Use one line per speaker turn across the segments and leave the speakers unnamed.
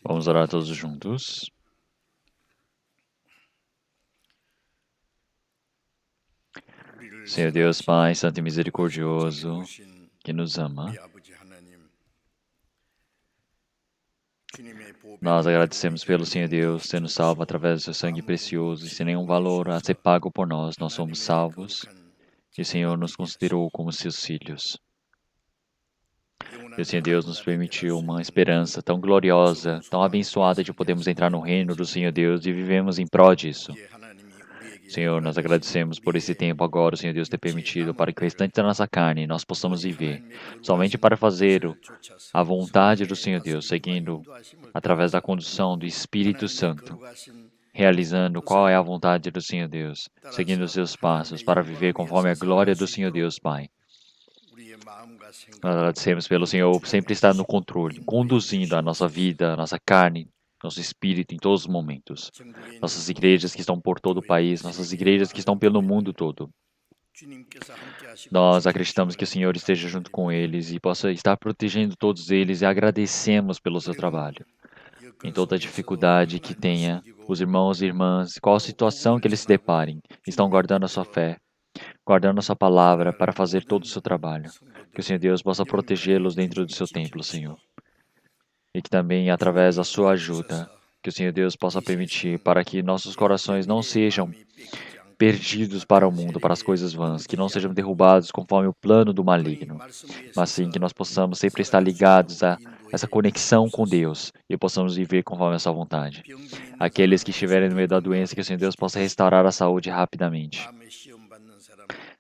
Vamos orar todos juntos. Senhor Deus, Pai, Santo e Misericordioso, que nos ama, nós agradecemos pelo Senhor Deus ter nos salvo através do seu sangue precioso e sem nenhum valor a ser pago por nós. Nós somos salvos e o Senhor nos considerou como seus filhos. E o Senhor Deus nos permitiu uma esperança tão gloriosa, tão abençoada de podermos entrar no reino do Senhor Deus e vivemos em prol disso. Senhor, nós agradecemos por esse tempo agora, o Senhor Deus ter permitido, para que o restante da nossa carne nós possamos viver, somente para fazer a vontade do Senhor Deus, seguindo através da condução do Espírito Santo, realizando qual é a vontade do Senhor Deus, seguindo os seus passos, para viver conforme a glória do Senhor Deus, Pai. Nós agradecemos pelo Senhor sempre estar no controle, conduzindo a nossa vida, a nossa carne, nosso espírito em todos os momentos. Nossas igrejas que estão por todo o país, nossas igrejas que estão pelo mundo todo. Nós acreditamos que o Senhor esteja junto com eles e possa estar protegendo todos eles e agradecemos pelo seu trabalho. Em toda a dificuldade que tenha, os irmãos e irmãs, qual situação que eles se deparem, estão guardando a sua fé, guardando a sua palavra para fazer todo o seu trabalho. Que o Senhor Deus possa protegê-los dentro do seu templo, Senhor. E que também, através da sua ajuda, que o Senhor Deus possa permitir para que nossos corações não sejam perdidos para o mundo, para as coisas vãs, que não sejam derrubados conforme o plano do maligno, mas sim que nós possamos sempre estar ligados a essa conexão com Deus e possamos viver conforme a sua vontade. Aqueles que estiverem no meio da doença, que o Senhor Deus possa restaurar a saúde rapidamente.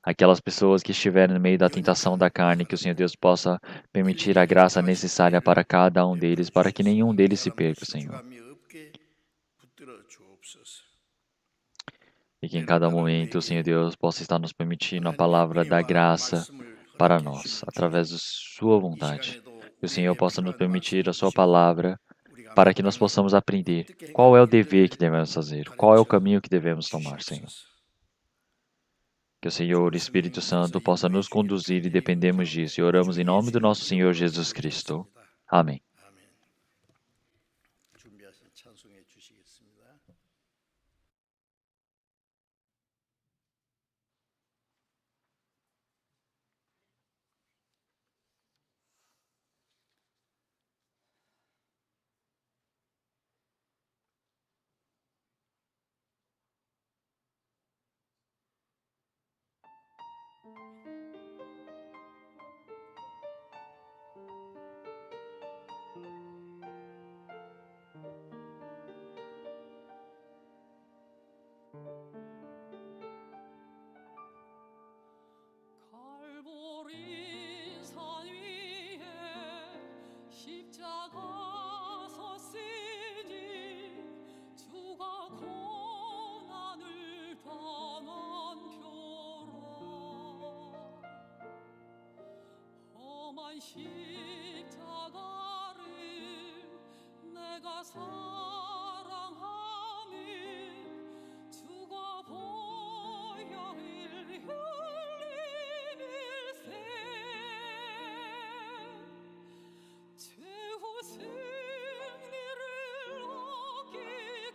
Aquelas pessoas que estiverem no meio da tentação da carne, que o Senhor Deus possa permitir a graça necessária para cada um deles, para que nenhum deles se perca, Senhor. E que em cada momento o Senhor Deus possa estar nos permitindo a palavra da graça para nós, através da sua vontade. Que o Senhor possa nos permitir a sua palavra para que nós possamos aprender qual é o dever que devemos fazer, qual é o caminho que devemos tomar, Senhor. Que o Senhor, Espírito Santo, possa nos conduzir e dependemos disso. E oramos em nome do nosso Senhor Jesus Cristo. Amém.
갈보리 산 위에 십자가 섰으니 주가 고난을 당한 표로 험한 십자가를 내가 사랑하니 주가 보혈을 흘리밀세 최후 승리를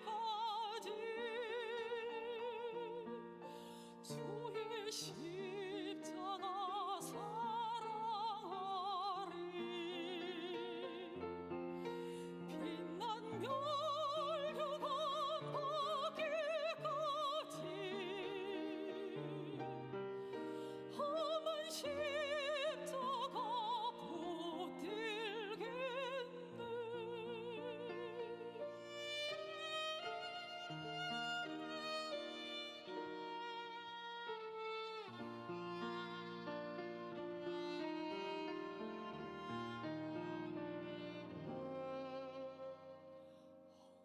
얻기까지 주의 십자가 사랑하리 빛난 멸류관 받기까지 험한 십자가 붙들겠네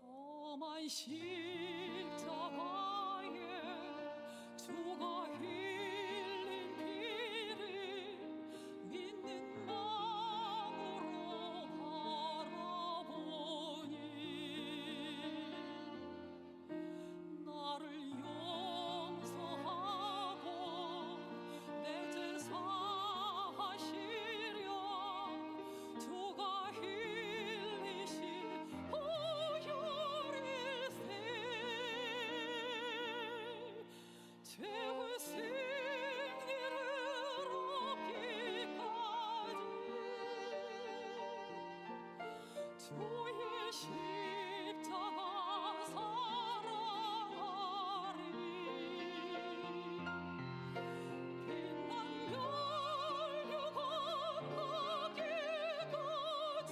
험한 십자가에 주가 흘린 피를 믿는 마음으로 바라보니 나를 용서하고 내 죄 사하시려 주가 흘리신 보혈을 십자가 사랑하리 빛난 혈류가 가기까지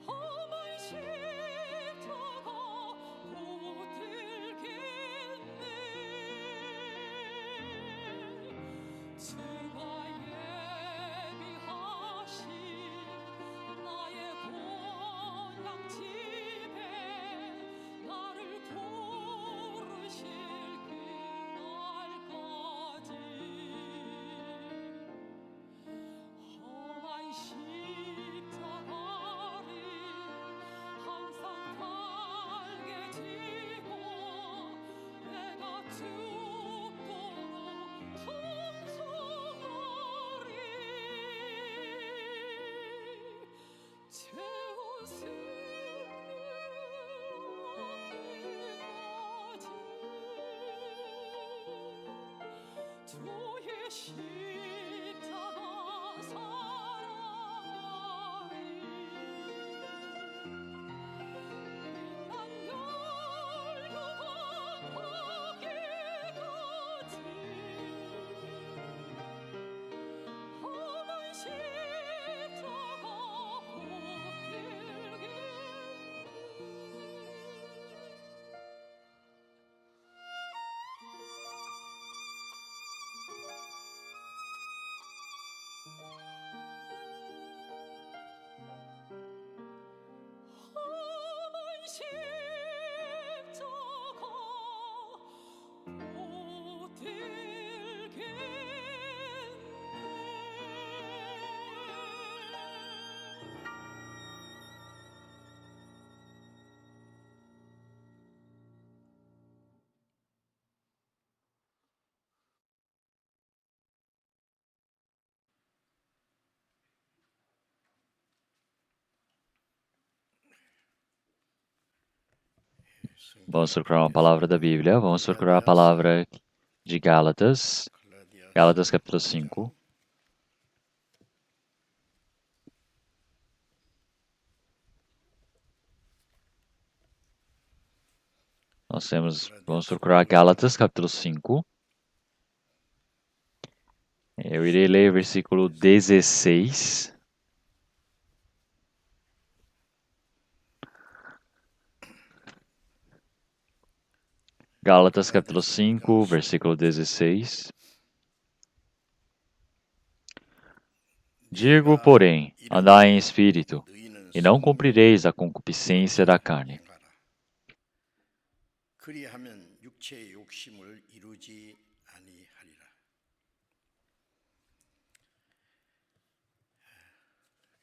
험한 십자가 붙들겠네 주가 예비하신 나의 본향 집에 나를 부르실 그날까지 험한 십자가를 항상 달게 지고 내가 죽도록 충성하리 채우시는 기까지 주의 십자가 사랑하리 빛난 혈류가 가기까지 험한 십자가 붙들겠네 험한 십자가 붙들겠네
Vamos procurar uma palavra da Bíblia. Vamos procurar a palavra de Gálatas. Gálatas capítulo 5. Vamos procurar Gálatas capítulo 5. Eu irei ler o versículo 16. Gálatas capítulo 5, versículo 16. Digo, porém, andai em espírito, e não cumprireis a concupiscência da carne.
그리하면 육체의 욕심을 이루지 아니하리라.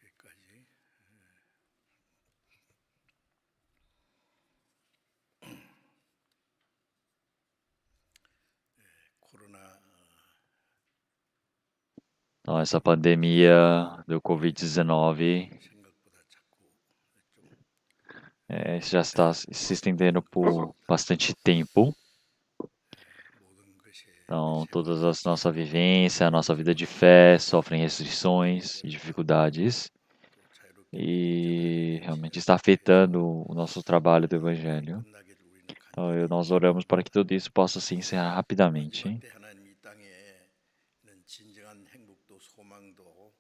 여기까지. 코로나
Então, essa pandemia do Covid-19
생각보다 자꾸 좀
já está se estendendo por bastante tempo.
모든 것에
Então, todas as nossa vivência, a nossa vida de fé sofrem restrições e dificuldades.
자유롭게
E realmente está afetando o nosso trabalho do Evangelho.
끝나기를 우리는
Então, nós oramos para que tudo isso possa se encerrar rapidamente.
간절히 하나님 이 땅에는 진정한 행복도 소망도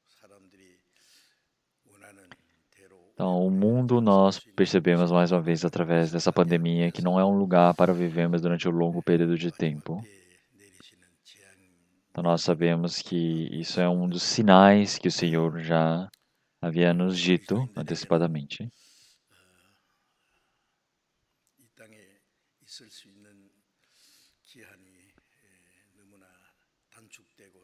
사람들이 원하는 대로
Então, o mundo nós percebemos mais uma vez através dessa pandemia que não é um lugar para vivermos durante um longo período de tempo.
내리시는 재앙
Então, nós sabemos que isso é um dos sinais que o Senhor já havia nos dito antecipadamente.
이 땅에 있을 수 있는 기한이 너무나 단축되고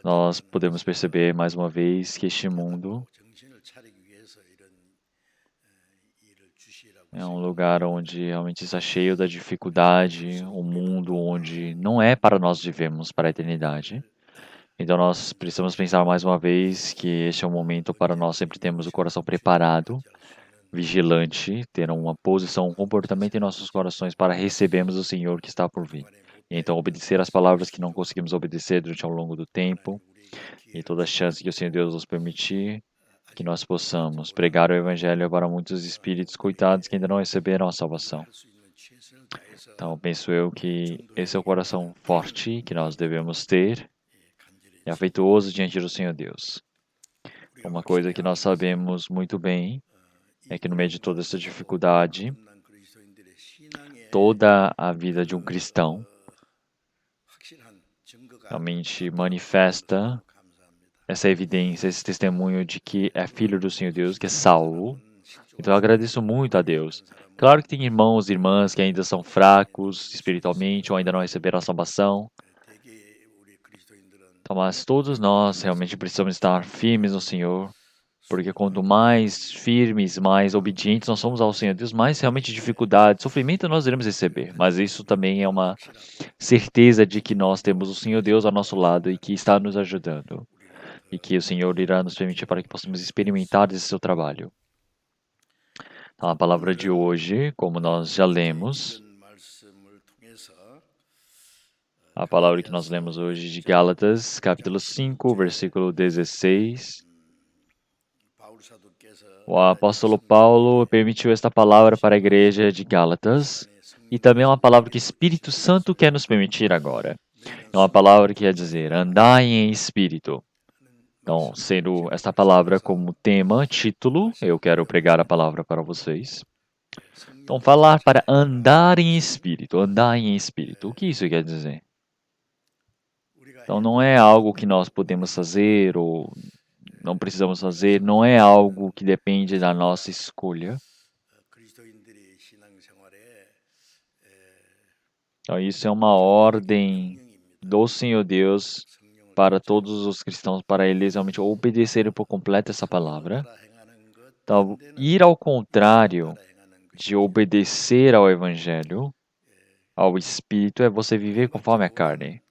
Nós
짧아지고
podemos perceber mais uma vez que este mundo
정신을 차리기 위해서 이런 일을 주시라고
é um lugar onde realmente está cheio da dificuldade, um mundo onde não é para nós vivermos para a eternidade. Então nós precisamos pensar mais uma vez que este é um momento para nós sempre termos o coração preparado, vigilante, ter uma posição, um comportamento em nossos corações para recebermos o Senhor que está por vir. E então obedecer às palavras que não conseguimos obedecer durante ao longo do tempo, E toda chance que o Senhor Deus nos permitir, que nós possamos pregar o Evangelho para muitos espíritos coitados que ainda não receberam a salvação. Então, penso eu que esse é o coração forte que nós devemos ter e afetuoso diante do Senhor Deus. Uma coisa que nós sabemos muito bem é que no meio de toda essa dificuldade, toda a vida de um cristão realmente manifesta essa evidência, esse testemunho de que é filho do Senhor Deus, que é salvo. Então eu agradeço muito a Deus. Claro que tem irmãos e irmãs que ainda são fracos espiritualmente ou ainda não receberam a salvação. Então, mas todos nós realmente precisamos estar firmes no Senhor, porque quanto mais firmes, mais obedientes nós somos ao Senhor Deus, mais realmente dificuldade, sofrimento nós iremos receber. Mas isso também é uma certeza de que nós temos o Senhor Deus ao nosso lado e que está nos ajudando. E que o Senhor irá nos permitir para que possamos experimentar esse seu trabalho. Então, a palavra de hoje, como nós já lemos, a palavra que nós lemos hoje de Gálatas, capítulo 5, versículo 16. O apóstolo Paulo permitiu esta palavra para a igreja de Gálatas e também é uma palavra que o Espírito Santo quer nos permitir agora. É uma palavra que quer dizer, andai em espírito. Então, sendo esta palavra como tema, título, eu quero pregar a palavra para vocês. Então, falar para andar em espírito, andar em espírito. O que isso quer dizer? Então, não é algo que nós podemos fazer ou não precisamos fazer, não é algo que depende da nossa escolha. Então, isso é uma ordem do Senhor Deus para todos os cristãos, para eles realmente obedecerem por completo essa palavra. Então, ir ao contrário de obedecer ao Evangelho, ao Espírito, é você viver conforme a carne.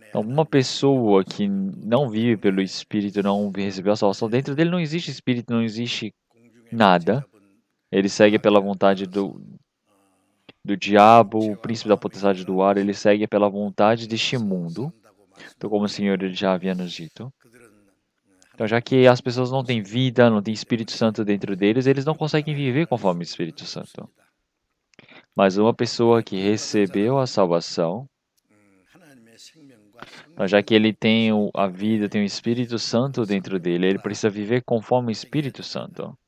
Então, uma pessoa que não vive pelo Espírito, não recebeu a salvação, dentro dele não existe Espírito, não existe nada. Ele segue pela vontade do diabo, o príncipe da potestade do ar, ele segue pela vontade deste mundo. Então, como o Senhor já havia nos dito. Então, já que as pessoas não têm vida, não têm Espírito Santo dentro deles, eles não conseguem viver conforme o Espírito Santo. Mas uma pessoa que recebeu a salvação, então, já que ele tem a vida, tem o Espírito Santo dentro dele, ele precisa viver conforme o Espírito Santo.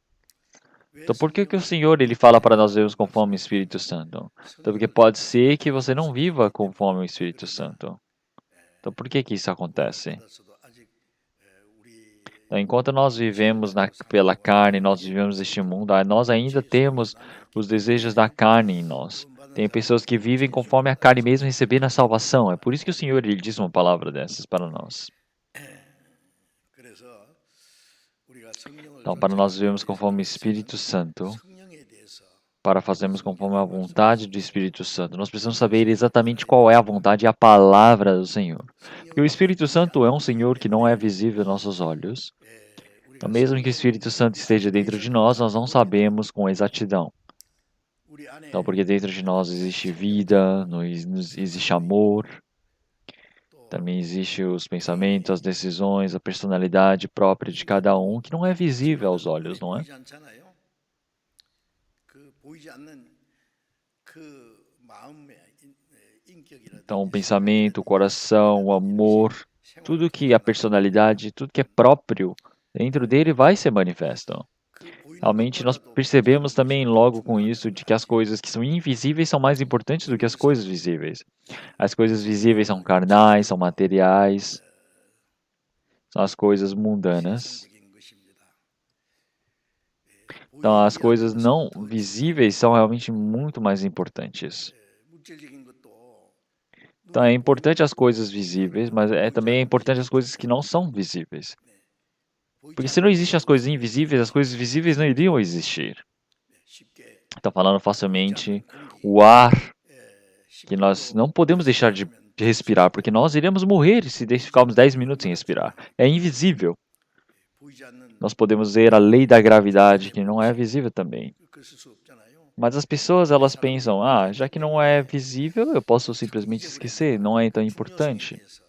Então, por que o Senhor ele fala para nós vivermos conforme o Espírito Santo? Então, porque pode ser que você não viva conforme o Espírito Santo. Então, por que isso acontece? Então, enquanto nós vivemos pela carne, nós vivemos neste mundo, nós ainda temos os desejos da carne em nós. Tem pessoas que vivem conforme a carne mesmo recebendo a salvação. É por isso que o Senhor ele diz uma palavra dessas para nós. Então, para nós vivermos conforme o Espírito Santo, para fazermos conforme a vontade do Espírito Santo, nós precisamos saber exatamente qual é a vontade e a palavra do Senhor. Porque o Espírito Santo é um Senhor que não é visível aos nossos olhos. Então, mesmo que o Espírito Santo esteja dentro de nós não sabemos com exatidão. Então, porque dentro de nós existe vida, existe amor, também existe os pensamentos, as decisões, a personalidade própria de cada um, que não é visível aos olhos, não é? Então, o pensamento, o coração, o amor, tudo que a personalidade, tudo que é próprio dentro dele vai ser manifesto. Realmente, nós percebemos também logo com isso de que as coisas que são invisíveis são mais importantes do que as coisas visíveis. As coisas visíveis são carnais, são materiais, são as coisas mundanas. Então, as coisas não visíveis são realmente muito mais importantes. Então, é importante as coisas visíveis, mas também é importante as coisas que não são visíveis. Porque se não existem as coisas invisíveis, as coisas visíveis não iriam existir. Então, falando facilmente, o ar que nós não podemos deixar de respirar, porque nós iremos morrer se ficarmos 10 minutos sem respirar. É invisível. Nós podemos ver a lei da gravidade, que não é visível também. Mas as pessoas, elas pensam, ah, já que não é visível, eu posso simplesmente esquecer, não é tão importante.
중요성에서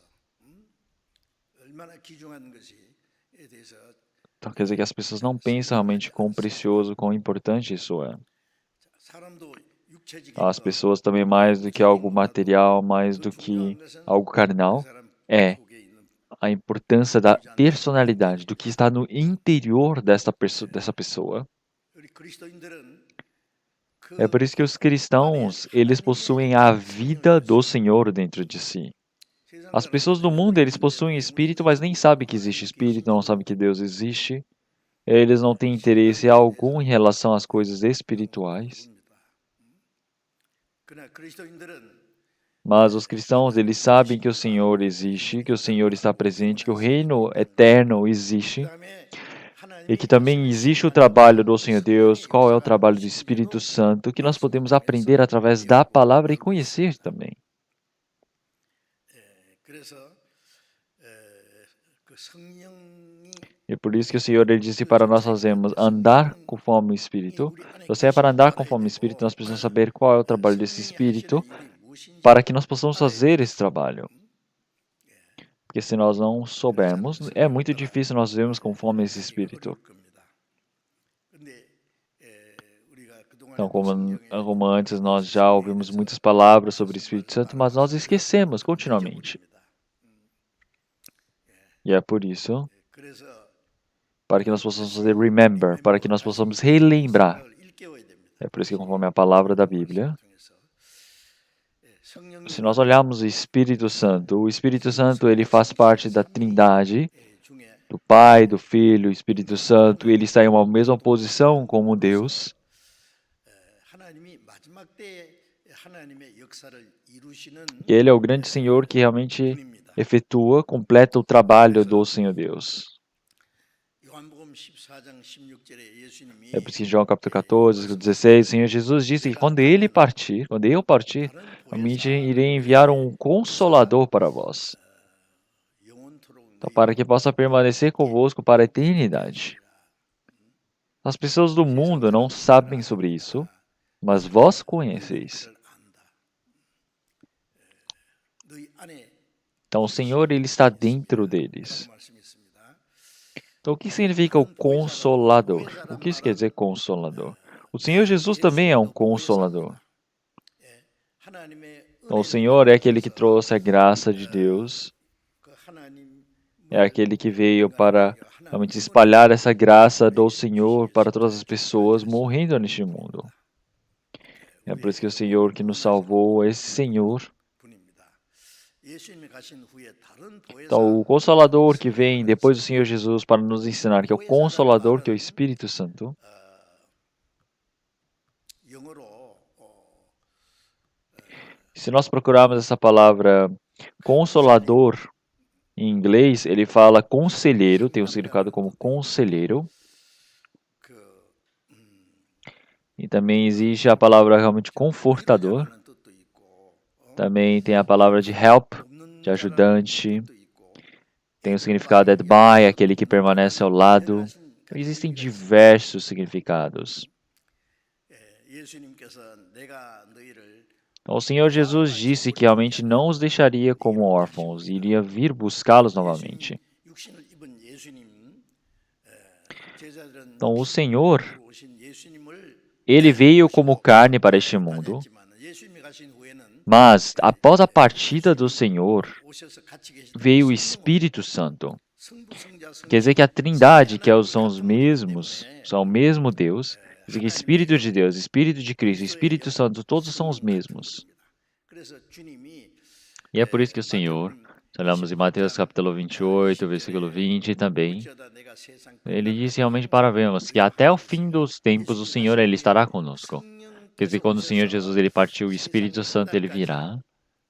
얼마나 귀중한 것이에 대해서
Então quer dizer que as pessoas não pensam realmente quão precioso, quão importante isso é.
사람도 육체적인
As
것,
pessoas também, mais do que algo material, mais do que algo
그
carnal,
사람
é
속에 있는
a importância da personalidade, do que está no interior dessa pessoa.
우리 그리스도인들은
É por
그
isso que os cristãos, eles possuem a vida do Senhor dentro de si.
세상
As pessoas do
사람들은
mundo, eles
믿는데
possuem espírito, mas nem
영원토록
sabem que existe espírito, não sabem que Deus existe. Eles não têm interesse algum em relação às coisas espirituais.
모릅니다. 그러나 그리스도인들은
Mas os cristãos, eles sabem que o Senhor existe, que o Senhor está presente, que o reino eterno existe
그다음에
e que
하나님의
também
계시를
existe o
시험하는
trabalho do Senhor Deus.
성령의
Qual é o
역사가
trabalho do Espírito
무엇인지도
Santo que nós podemos
말씀을 통해서
aprender através da
배우고
palavra e
알고
conhecer
있습니다.
também.
그래서 그 성령이
E por isso que o Senhor ele disse para nós fazermos andar conforme o Espírito.
우리 안에
Se é para andar
계시는
conforme o
알아야
Espírito,
되고
nós precisamos saber qual é o trabalho desse
성령이 하시는
Espírito
일이 무엇인지
para que nós possamos
알아야
fazer
돼요.
esse trabalho. Porque se nós não soubermos, é muito difícil nós vermos conforme esse
하기
Espírito.
어려울 겁니다. 근데 우리가
Então,
그동안에 또 성경에
como antes nós já ouvimos muitas palavras sobre o Espírito Santo, mas nós esquecemos continuamente.
잊어버립니다.
E é por isso,
그래서
para que nós possamos fazer remember, para que nós possamos relembrar.
생각을 일깨워야 됩니다.
É por isso que conforme a palavra da Bíblia,
통해서 성령님은
se nós olharmos o Espírito Santo ele faz parte da Trindade,
중에
do Pai, do Filho, Espírito Santo, ele está em uma mesma posição como Deus.
하나님이 마지막 때에 하나님의 역사를 이루시는
E ele é o grande Senhor que realmente
분입니다.
efetua, completa o trabalho do Senhor Deus.
요한복음 14장 16절에 예수님이
É por isso que em João capítulo 14, 16, o Senhor Jesus disse que quando ele partir, quando eu partir,
다른
realmente
보혜사
irei enviar um consolador para vós,
영원토록
então, para que possa permanecer convosco para a eternidade. As pessoas do mundo não sabem sobre isso, mas vós conheceis.
그를 안다. 너희 안에
Então o Senhor ele está dentro deles.
말씀이 있습니다.
Então o que significa o consolador? O que isso quer dizer consolador? O Senhor Jesus também é um consolador.
하나님의
Então, o
은혜를
Senhor é aquele que trouxe a graça de Deus,
그 하나님
é aquele que veio para realmente espalhar essa graça do Senhor para todas as pessoas morrendo neste mundo. É por isso que o Senhor que nos salvou é esse Senhor.
분입니다. 예수님이 가신 후에 다른 보혜사
Então, o Consolador que vem depois do Senhor Jesus para nos ensinar, que é o Consolador, que é o Espírito Santo.
영어로
Se nós procurarmos essa palavra Consolador em inglês, ele fala conselheiro, tem um significado como conselheiro.
그
E também existe a palavra realmente confortador.
하는 뜻도 있고
Também tem a palavra de help,
없는
de ajudante.
뜻도 있고
Tem o significado de by, aquele que permanece ao lado. Existem diversos significados.
예수님께서 내가 너희를
Então, o Senhor Jesus disse que realmente não os deixaria como órfãos, iria vir buscá-los novamente.
육신을 입은 예수님 제자들은
Então, o Senhor,
오신 예수님을
ele veio como carne para este mundo,
했지만 예수님이 가신 후에는
mas após a partida do Senhor,
오셔서 같이 계신
veio o Espírito Santo.
성부 성자
Quer dizer que a Trindade, que são os mesmos, são o mesmo Deus, quer dizer que Espírito de Deus, Espírito de Cristo, Espírito Santo, todos são os mesmos.
그래서 주님이
E é por isso que o Senhor, se olharmos em Mateus capítulo 28, versículo 20 também,
어쩌다 내가 세상
ele disse realmente para vermos que até o fim dos tempos o Senhor ele estará conosco. Quer dizer, quando o Senhor Jesus ele partiu, o Espírito Santo ele virá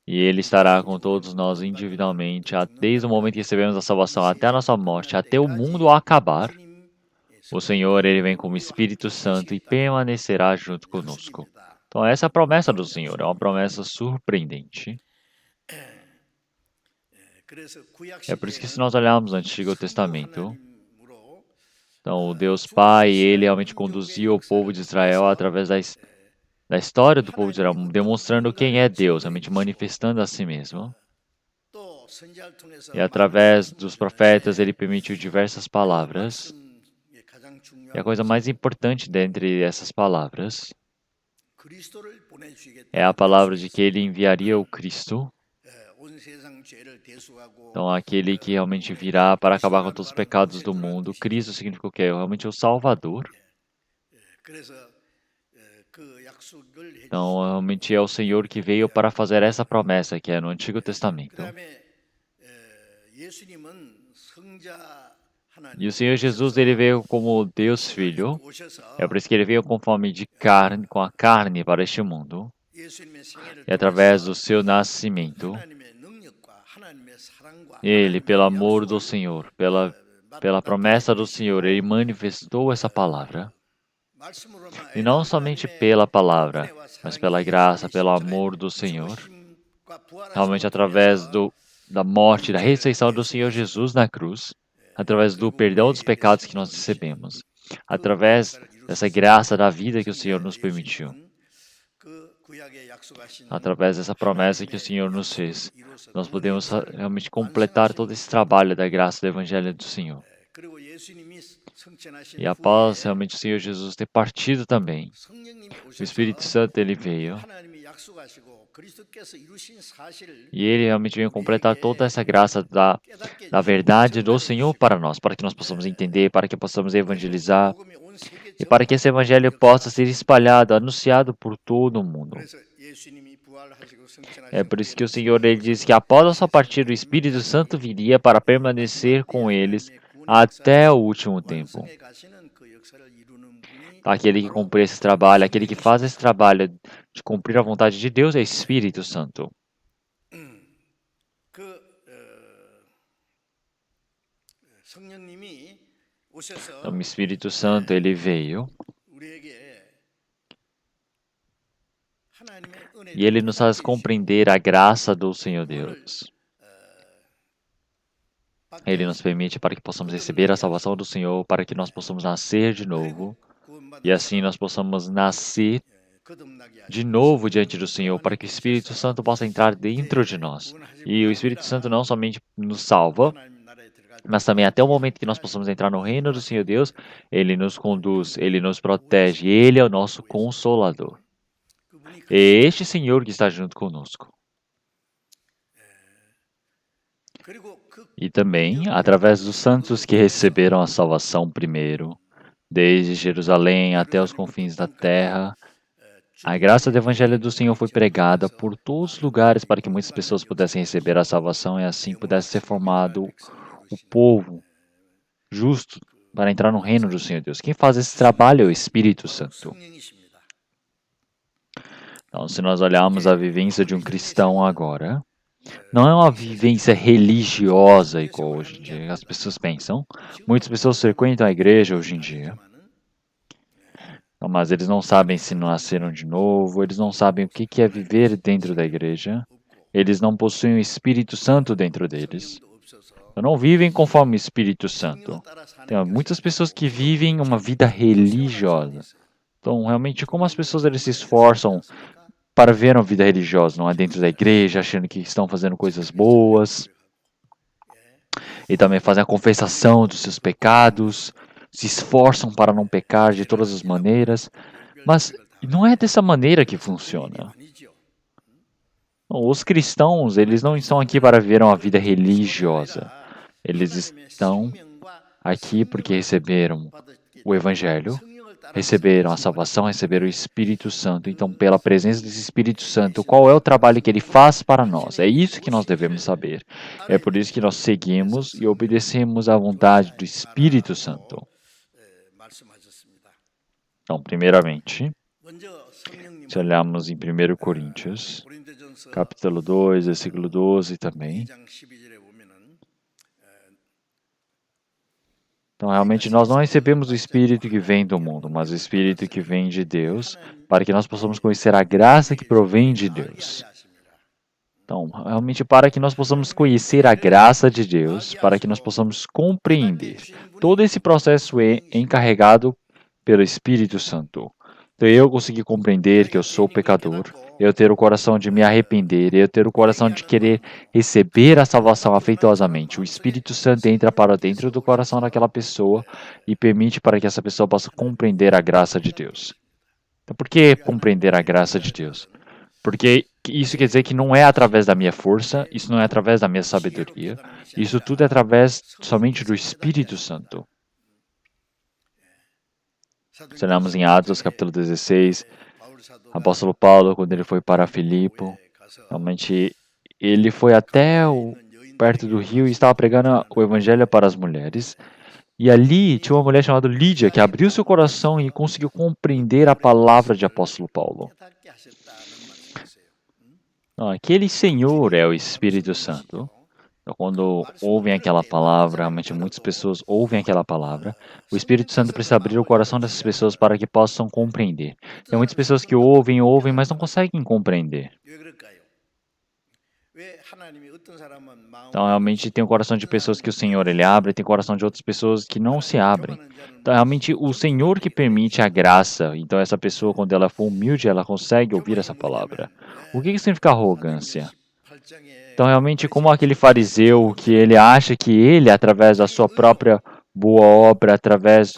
e ele estará com todos nós individualmente, desde o momento que recebemos a salvação até a nossa morte, até o mundo acabar. O Senhor ele vem como Espírito Santo e permanecerá junto conosco. Então essa é a promessa do Senhor, é uma promessa surpreendente. É por isso que se nós olharmos o Antigo Testamento, então o Deus Pai, ele realmente conduziu o povo de Israel através da história do povo de Israel, demonstrando quem é Deus, realmente manifestando a si mesmo.
또 선지자를 통해서
E através dos profetas,
말씀하셨는데
ele permitiu diversas palavras.
말씀의 가장
E a
중요한
coisa mais
것은
importante dentre essas palavras
그리스도를
é
보내주시겠다는
a palavra de que
약속이
ele enviaria o Cristo,
온 세상 죄를 대속하고
então aquele que realmente virá para acabar com todos os
구세주라는
pecados do
구세주라는
mundo.
뜻이죠.
Cristo significa o quê? Realmente o Salvador.
그래서 그 약속을
Então,
해주시고
realmente é o Senhor que veio para fazer essa promessa que é no Antigo Testamento.
그다음에 예수님은 성자
E o
하나님으로
Senhor Jesus,
오셔서
ele veio como Deus Filho. É por isso que ele veio com forma de carne, com a carne para este mundo.
예수님의 생애를
E através do
통해서
seu nascimento,
하나님의 능력과 하나님의 사랑과
ele, pelo
하나님의
amor do
약속을
Senhor, pela promessa do Senhor, ele manifestou essa palavra.
말씀으로만
E
아니라
não somente
하나님의
pela
그
palavra,
은혜와
mas
사랑이
pela graça,
예수님의
pelo
십자가의
amor do Senhor.
죽으심과 부활하심을
Realmente através
통해서
da morte, da
우리 죄를
ressurreição do Senhor
대속하시고
Jesus na cruz, através do
그리고
perdão dos
우리에게
pecados que
생명을
nós
주시는
recebemos,
그
através
역사를
dessa
이루셨습니다.
graça da vida que o Senhor nos
성자
permitiu,
예수님은 그 구약에 약속하신
através dessa promessa que o
하나님의
Senhor nos
약속을
fez,
이루어서
nós
구원의
podemos
역사를
realmente completar todo
완성하신
esse trabalho da graça do Evangelho do Senhor.
그리고 예수님이 성천하신
E após
후에
realmente o Senhor Jesus ter partido também,
성령님이
o Espírito
오셔서
Santo ele veio
하나님이 약속하시고 그리스도께서 이루신 사실을
e ele realmente veio completar toda
우리에게
essa graça
깨닫게
da
해주시고
verdade do
전달해
Senhor
주시고
para que nós possamos entender, para que possamos
그리고 그
evangelizar
복음이 온 세계
e para que
전체에
esse
전하는
evangelho possa ser
역사를
espalhado, anunciado por todo o mundo.
그래서 예수님이 부활하시고
É
승천하신
por isso que o
후에는
Senhor ele
성령이
diz
오셔서
que após a sua
세상에
partida o Espírito
임하시니
Santo viria para
마지막
permanecer
때에
com eles
하나님의 구원의
até
역사를
o último tempo.
완성해 가시는 그 역사를 이루는 분이
Aquele que
바로
cumpre esse trabalho, aquele que faz esse
성령이십니다.
trabalho de cumprir a vontade de Deus é o Espírito Santo.
그 성령님이 오셔서
Então, o Espírito Santo ele veio
우리에게 하나님의
e ele
은혜를
nos faz
깨닫게 해주시고
compreender a graça do Senhor
구원을
Deus.
받게
Ele nos
하시고
permite para que possamos receber a salvação do Senhor, para que nós possamos nascer de novo
그리고 구원받은
e assim
사람
nós possamos nascer
거듭나게
de
하시고
novo diante do
성령님이 또
Senhor, para
안에
que o Espírito
계셔서
Santo possa entrar dentro de
이제
nós.
구원하실
E o
뿐
Espírito Santo
아니라
não somente nos salva,
하나님 나라에 들어갈
mas também até o momento que nós
때까지
possamos entrar no reino do Senhor Deus,
인도하시는
Ele nos conduz, Ele nos protege,
원하시는
Ele é o
분이
nosso
하고 계십니다.
consolador.
그분이
É
그리스도예요.
este Senhor que está junto conosco.
그리고 그
E também,
영적
através dos
성도들
santos que
중에서
receberam a salvação primeiro, desde Jerusalém até os
예루살렘부터
confins da
땅끝에
terra, a
주님의
graça do Evangelho do Senhor foi pregada
전파하면서
por todos os
많은
lugares
사람이
para que muitas
구원받는
pessoas pudessem
역사를
receber a
이루시고
salvação e assim
영원한
pudesse ser
천국에 들어갈
formado
백성을
o
이루시는
povo justo para entrar no reino do
역사를
Senhor Deus. Quem faz esse
주시는
trabalho é o
분이
Espírito
바로
Santo.
성령이십니다.
Então, se nós olharmos a vivência de um
우리
cristão
현대에서는
agora, não é uma vivência religiosa igual hoje em dia as pessoas pensam. Muitas pessoas frequentam a igreja hoje em dia, mas eles não sabem se nasceram de novo, eles não sabem o que é viver dentro da igreja, eles não possuem o Espírito Santo dentro deles. Não vivem conforme o Espírito Santo. Tem muitas pessoas que vivem uma vida religiosa. Então, realmente, como as pessoas eles se esforçam para ver uma vida religiosa, não é dentro da igreja, achando que estão fazendo coisas boas, e também fazem a confessação dos seus pecados, se esforçam para não pecar de todas as maneiras, mas não é dessa maneira que funciona. Os cristãos, eles não estão aqui para viver uma vida religiosa. Eles estão aqui porque receberam o Evangelho, receberam a salvação, receberam o Espírito Santo. Então, pela presença desse Espírito Santo, qual é o trabalho que ele faz para nós? É isso que nós devemos saber. É por isso que nós seguimos e obedecemos à vontade do Espírito Santo. Então, primeiramente, se olharmos em 1 Coríntios, capítulo 2, versículo 12 também. Então, realmente, nós não recebemos o Espírito que vem do mundo, mas o Espírito que vem de Deus, para que nós possamos conhecer a graça que provém de Deus. Então, realmente, para que nós possamos conhecer a graça de Deus, para que nós possamos compreender. Todo esse processo é encarregado pelo Espírito Santo. Então eu consegui compreender que eu sou pecador, eu ter o coração de me arrepender, eu ter o coração de querer receber a salvação afetuosamente. O Espírito Santo entra para dentro do coração daquela pessoa e permite para que essa pessoa possa compreender a graça de Deus. Então, por que compreender a graça de Deus? Porque isso quer dizer que não é através da minha força, isso não é através da minha sabedoria, isso tudo é através somente do Espírito Santo. Se olharmos em Atos, capítulo 16, apóstolo Paulo, quando ele foi para Filipe, realmente ele foi até perto do rio e estava pregando o evangelho para as mulheres. E ali tinha uma mulher chamada Lídia que abriu seu coração e conseguiu compreender a palavra de apóstolo Paulo. Não, aquele Senhor é o Espírito Santo. Então, quando ouvem aquela palavra, realmente muitas pessoas ouvem aquela palavra, o Espírito Santo precisa abrir o coração dessas pessoas para que possam compreender. Tem muitas pessoas que ouvem, ouvem, mas não conseguem compreender. Então, realmente tem o coração de pessoas que o Senhor ele abre, tem o coração de outras pessoas que não se abrem. Então, realmente, o Senhor que permite a graça. Então, essa pessoa, quando ela for humilde, ela consegue ouvir essa palavra. O que significa arrogância? Então, realmente, como aquele fariseu que ele acha que ele, através da sua própria boa obra, através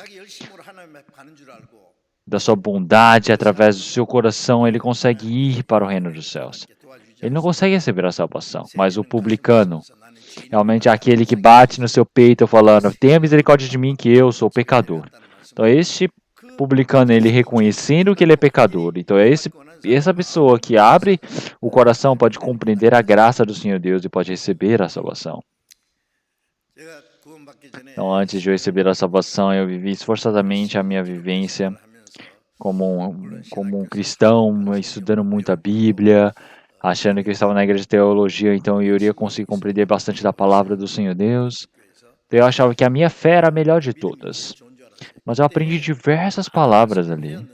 da sua bondade, através do seu coração, ele consegue ir para o reino dos céus. Ele não consegue receber a salvação, mas o publicano, realmente é aquele que bate no seu peito falando, tenha misericórdia de mim que eu sou pecador. Então, este publicano, ele reconhecendo que ele é pecador, então essa pessoa que abre o coração pode compreender a graça do Senhor Deus e pode receber a salvação. Então, antes de eu receber a salvação, eu vivi esforçadamente a minha vivência como um cristão, estudando muito a Bíblia, achando que eu estava na igreja de teologia, então eu iria conseguir compreender bastante da palavra do Senhor Deus. Eu achava que a minha fé era a melhor de todas. Mas eu aprendi diversas palavras ali.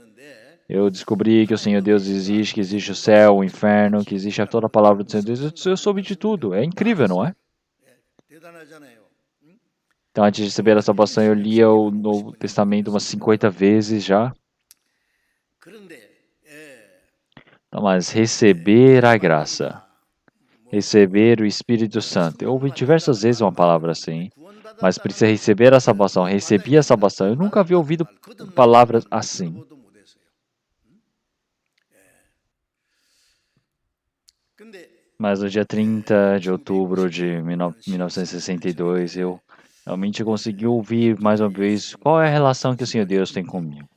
Eu descobri que o Senhor Deus existe, que existe o céu, o inferno, que existe toda a palavra do Senhor Deus. Eu soube de tudo. É incrível, não é? Então, antes de receber a salvação, eu lia o Novo Testamento umas 50 vezes já. Então, mas receber a graça, receber o Espírito Santo. Eu ouvi diversas vezes uma palavra assim, mas precisa receber a salvação. Recebi a salvação. Eu nunca havia ouvido palavras assim. Mas no dia 30 de outubro de 1962, eu realmente consegui ouvir mais uma vez qual é a relação que o Senhor Deus tem comigo.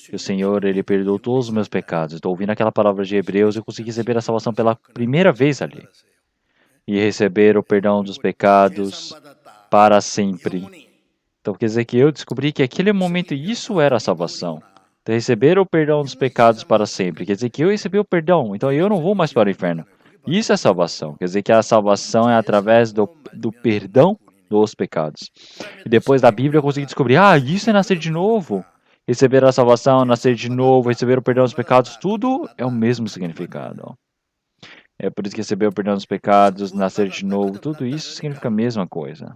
Que o Senhor, Ele perdoou todos os meus pecados. Estou ouvindo aquela palavra de Hebreus, eu consegui receber a salvação pela primeira vez ali. E receber o perdão dos pecados para sempre. Então quer dizer que eu descobri que aquele momento isso era a salvação. Então, receber o perdão dos pecados para sempre. Quer dizer que eu recebi o perdão, então eu não vou mais para o inferno. Isso é salvação. Quer dizer que a salvação é através do perdão dos pecados. E depois da Bíblia eu consegui descobrir, isso é nascer de novo. Receber a salvação, nascer de novo, receber o perdão dos pecados, tudo é o mesmo significado. É por isso que receber o perdão dos pecados, nascer de novo, tudo isso significa a mesma coisa.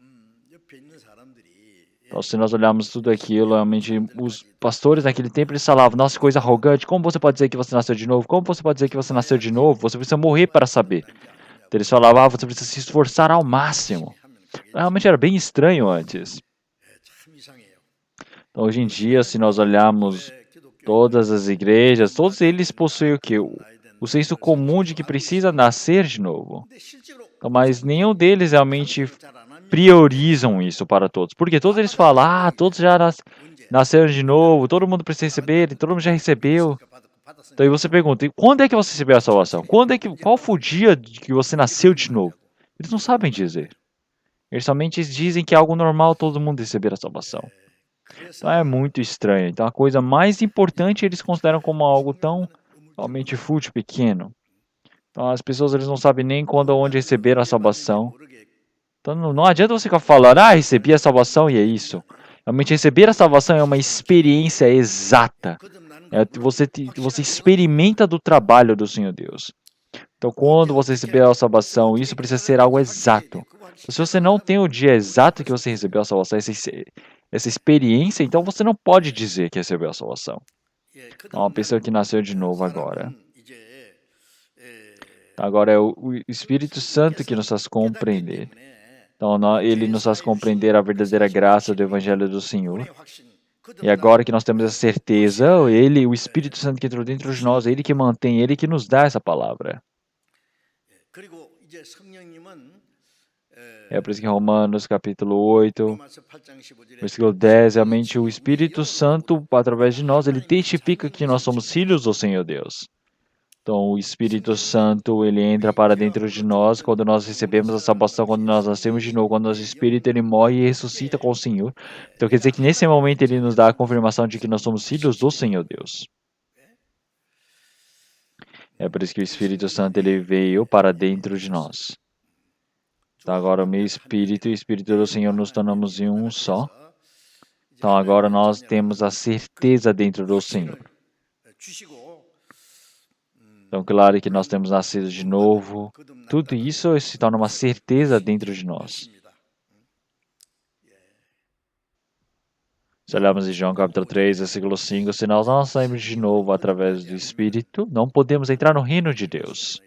Então, se nós olharmos tudo aquilo, realmente, os pastores naquele tempo, eles falavam, nossa, coisa arrogante, como você pode dizer que você nasceu de novo? Como você pode dizer que você nasceu de novo? Você precisa morrer para saber. Então, eles falavam, você precisa se esforçar ao máximo. Realmente era bem estranho antes. Então, hoje em dia, se nós olharmos todas as igrejas, todos eles possuem o quê? O senso comum de que precisa nascer de novo. Então, mas nenhum deles realmente priorizam isso para todos. Porque todos eles falam, todos já nasceram de novo, todo mundo precisa receber, todo mundo já recebeu. Então aí você pergunta, quando é que você recebeu a salvação? Qual foi o dia que você nasceu de novo? Eles não sabem dizer. Eles somente dizem que é algo normal todo mundo receber a salvação. Então é muito estranho. Então a coisa mais importante eles consideram como algo tão realmente fútil, pequeno. Então as pessoas eles não sabem nem quando ou onde receber a salvação. Então não adianta você ficar falando, recebi a salvação e é isso. Realmente receber a salvação é uma experiência exata. Você experimenta do trabalho do Senhor Deus. Então quando você receber a salvação, isso precisa ser algo exato. Então, se você não tem o dia exato que você recebeu a salvação, essa experiência, então você não pode dizer que recebeu a salvação. É uma pessoa que nasceu de novo agora.
사람은 이제
Agora é o Espírito Santo que nos faz compreender. Então, ele nos faz compreender a verdadeira graça do Evangelho do Senhor. E agora que nós temos essa certeza, ele, o Espírito Santo que entrou dentro de nós, ele que mantém, ele que nos dá essa palavra.
그리고 이제 성령님은
É por isso que em Romanos capítulo 8,
로마서 8장 15절에
versículo 10, realmente o Espírito Santo, através de nós, ele testifica que nós somos filhos do Senhor Deus. Então, o Espírito Santo, ele entra para dentro de nós quando nós recebemos a salvação, quando nós nascemos de novo, quando nosso Espírito, ele morre e ressuscita com o Senhor. Então, quer dizer que nesse momento ele nos dá a confirmação de que nós somos filhos do Senhor Deus. É por isso que o Espírito Santo, ele veio para dentro de nós. Então, agora o meu Espírito e o Espírito do Senhor nos tornamos em um só. Então, agora nós temos a certeza dentro do Senhor.
주시고
Então, claro que nós temos nascido de novo. Tudo isso se torna uma certeza dentro de nós. Se olharmos em João capítulo 3, versículo 5, se nós não saímos de novo através do Espírito, não podemos entrar no reino de Deus.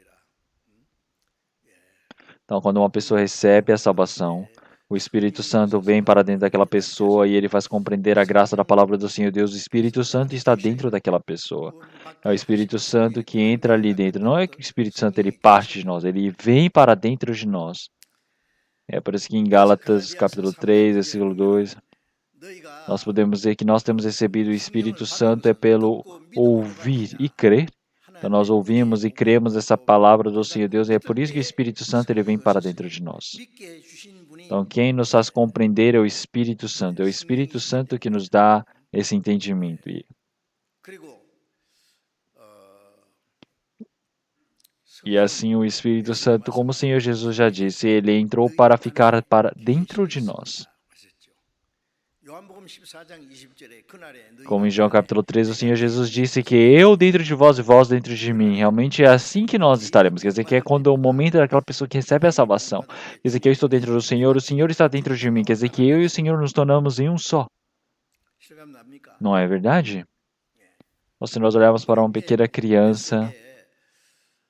Então, quando uma pessoa recebe a salvação, o Espírito Santo vem para dentro daquela pessoa e ele faz compreender a graça da palavra do Senhor Deus. O Espírito Santo está dentro daquela pessoa. É o Espírito Santo que entra ali dentro. Não é que o Espírito Santo ele parte de nós, ele vem para dentro de nós. É por isso que em Gálatas capítulo 3, versículo 2, nós podemos dizer que nós temos recebido o Espírito Santo é pelo ouvir e crer. Então nós ouvimos e cremos essa palavra do Senhor Deus e é por isso que o Espírito Santo ele vem para dentro de nós. Então quem nos faz compreender é o Espírito Santo. É o Espírito Santo que nos dá esse entendimento. E assim o Espírito Santo, como o Senhor Jesus já disse, ele entrou para ficar para dentro de nós. Como em João capítulo 3, o Senhor Jesus disse que eu dentro de vós e vós dentro de mim. Realmente é assim que nós estaremos. Quer dizer, que é quando o momento daquela pessoa que recebe a salvação. Quer dizer, que eu estou dentro do Senhor, o Senhor está dentro de mim. Quer dizer, que eu e o Senhor nos tornamos em um só. Não é verdade? Ou se nós olharmos para uma pequena criança,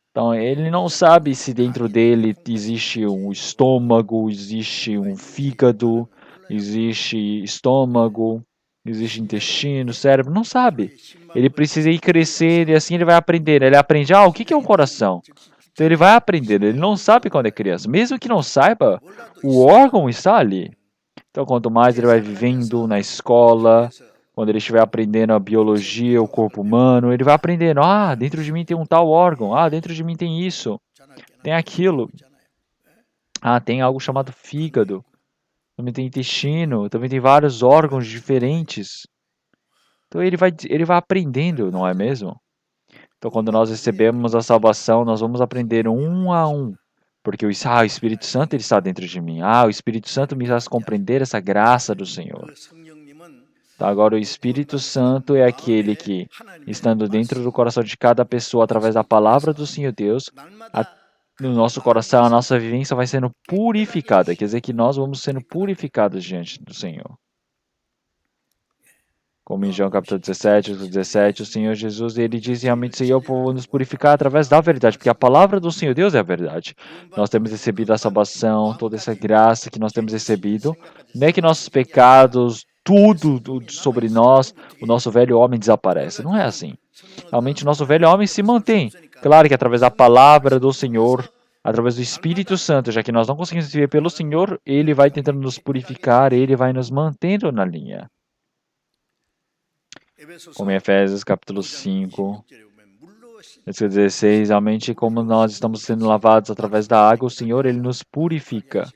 então ele não sabe se dentro dele existe um estômago, existe um fígado, existe estômago, existe intestino, cérebro, não sabe. Ele precisa ir crescer e assim ele vai aprender. Ele aprende, o que é um coração? Então ele vai aprender, ele não sabe quando é criança. Mesmo que não saiba, o órgão está ali. Então quanto mais ele vai vivendo na escola, quando ele estiver aprendendo a biologia, o corpo humano, ele vai aprendendo, dentro de mim tem um tal órgão, dentro de mim tem isso, tem aquilo. Tem algo chamado fígado. Também tem intestino, também tem vários órgãos diferentes. Então ele vai aprendendo, não é mesmo? Então quando nós recebemos a salvação, nós vamos aprender um a um. Porque o Espírito Santo ele está dentro de mim. O Espírito Santo me faz compreender essa graça do Senhor. Então, agora o Espírito Santo é aquele que, estando dentro do coração de cada pessoa, através da palavra do Senhor Deus, no nosso coração, a nossa vivência vai sendo purificada. Quer dizer que nós vamos sendo purificados diante do Senhor. Como em João capítulo 17, o Senhor Jesus, ele diz realmente, Senhor, vou nos purificar através da verdade, porque a palavra do Senhor Deus é a verdade. Nós temos recebido a salvação, toda essa graça que nós temos recebido. Não é que nossos pecados, tudo sobre nós, o nosso velho homem desaparece. Não é assim. Realmente o nosso velho homem se mantém. Claro que através da palavra do Senhor, através do Espírito Santo, já que nós não conseguimos viver pelo Senhor, ele vai tentando nos purificar, ele vai nos mantendo na linha. Como em Efésios capítulo 5, versículo 16, realmente como nós estamos sendo lavados através da água, o Senhor ele nos purifica.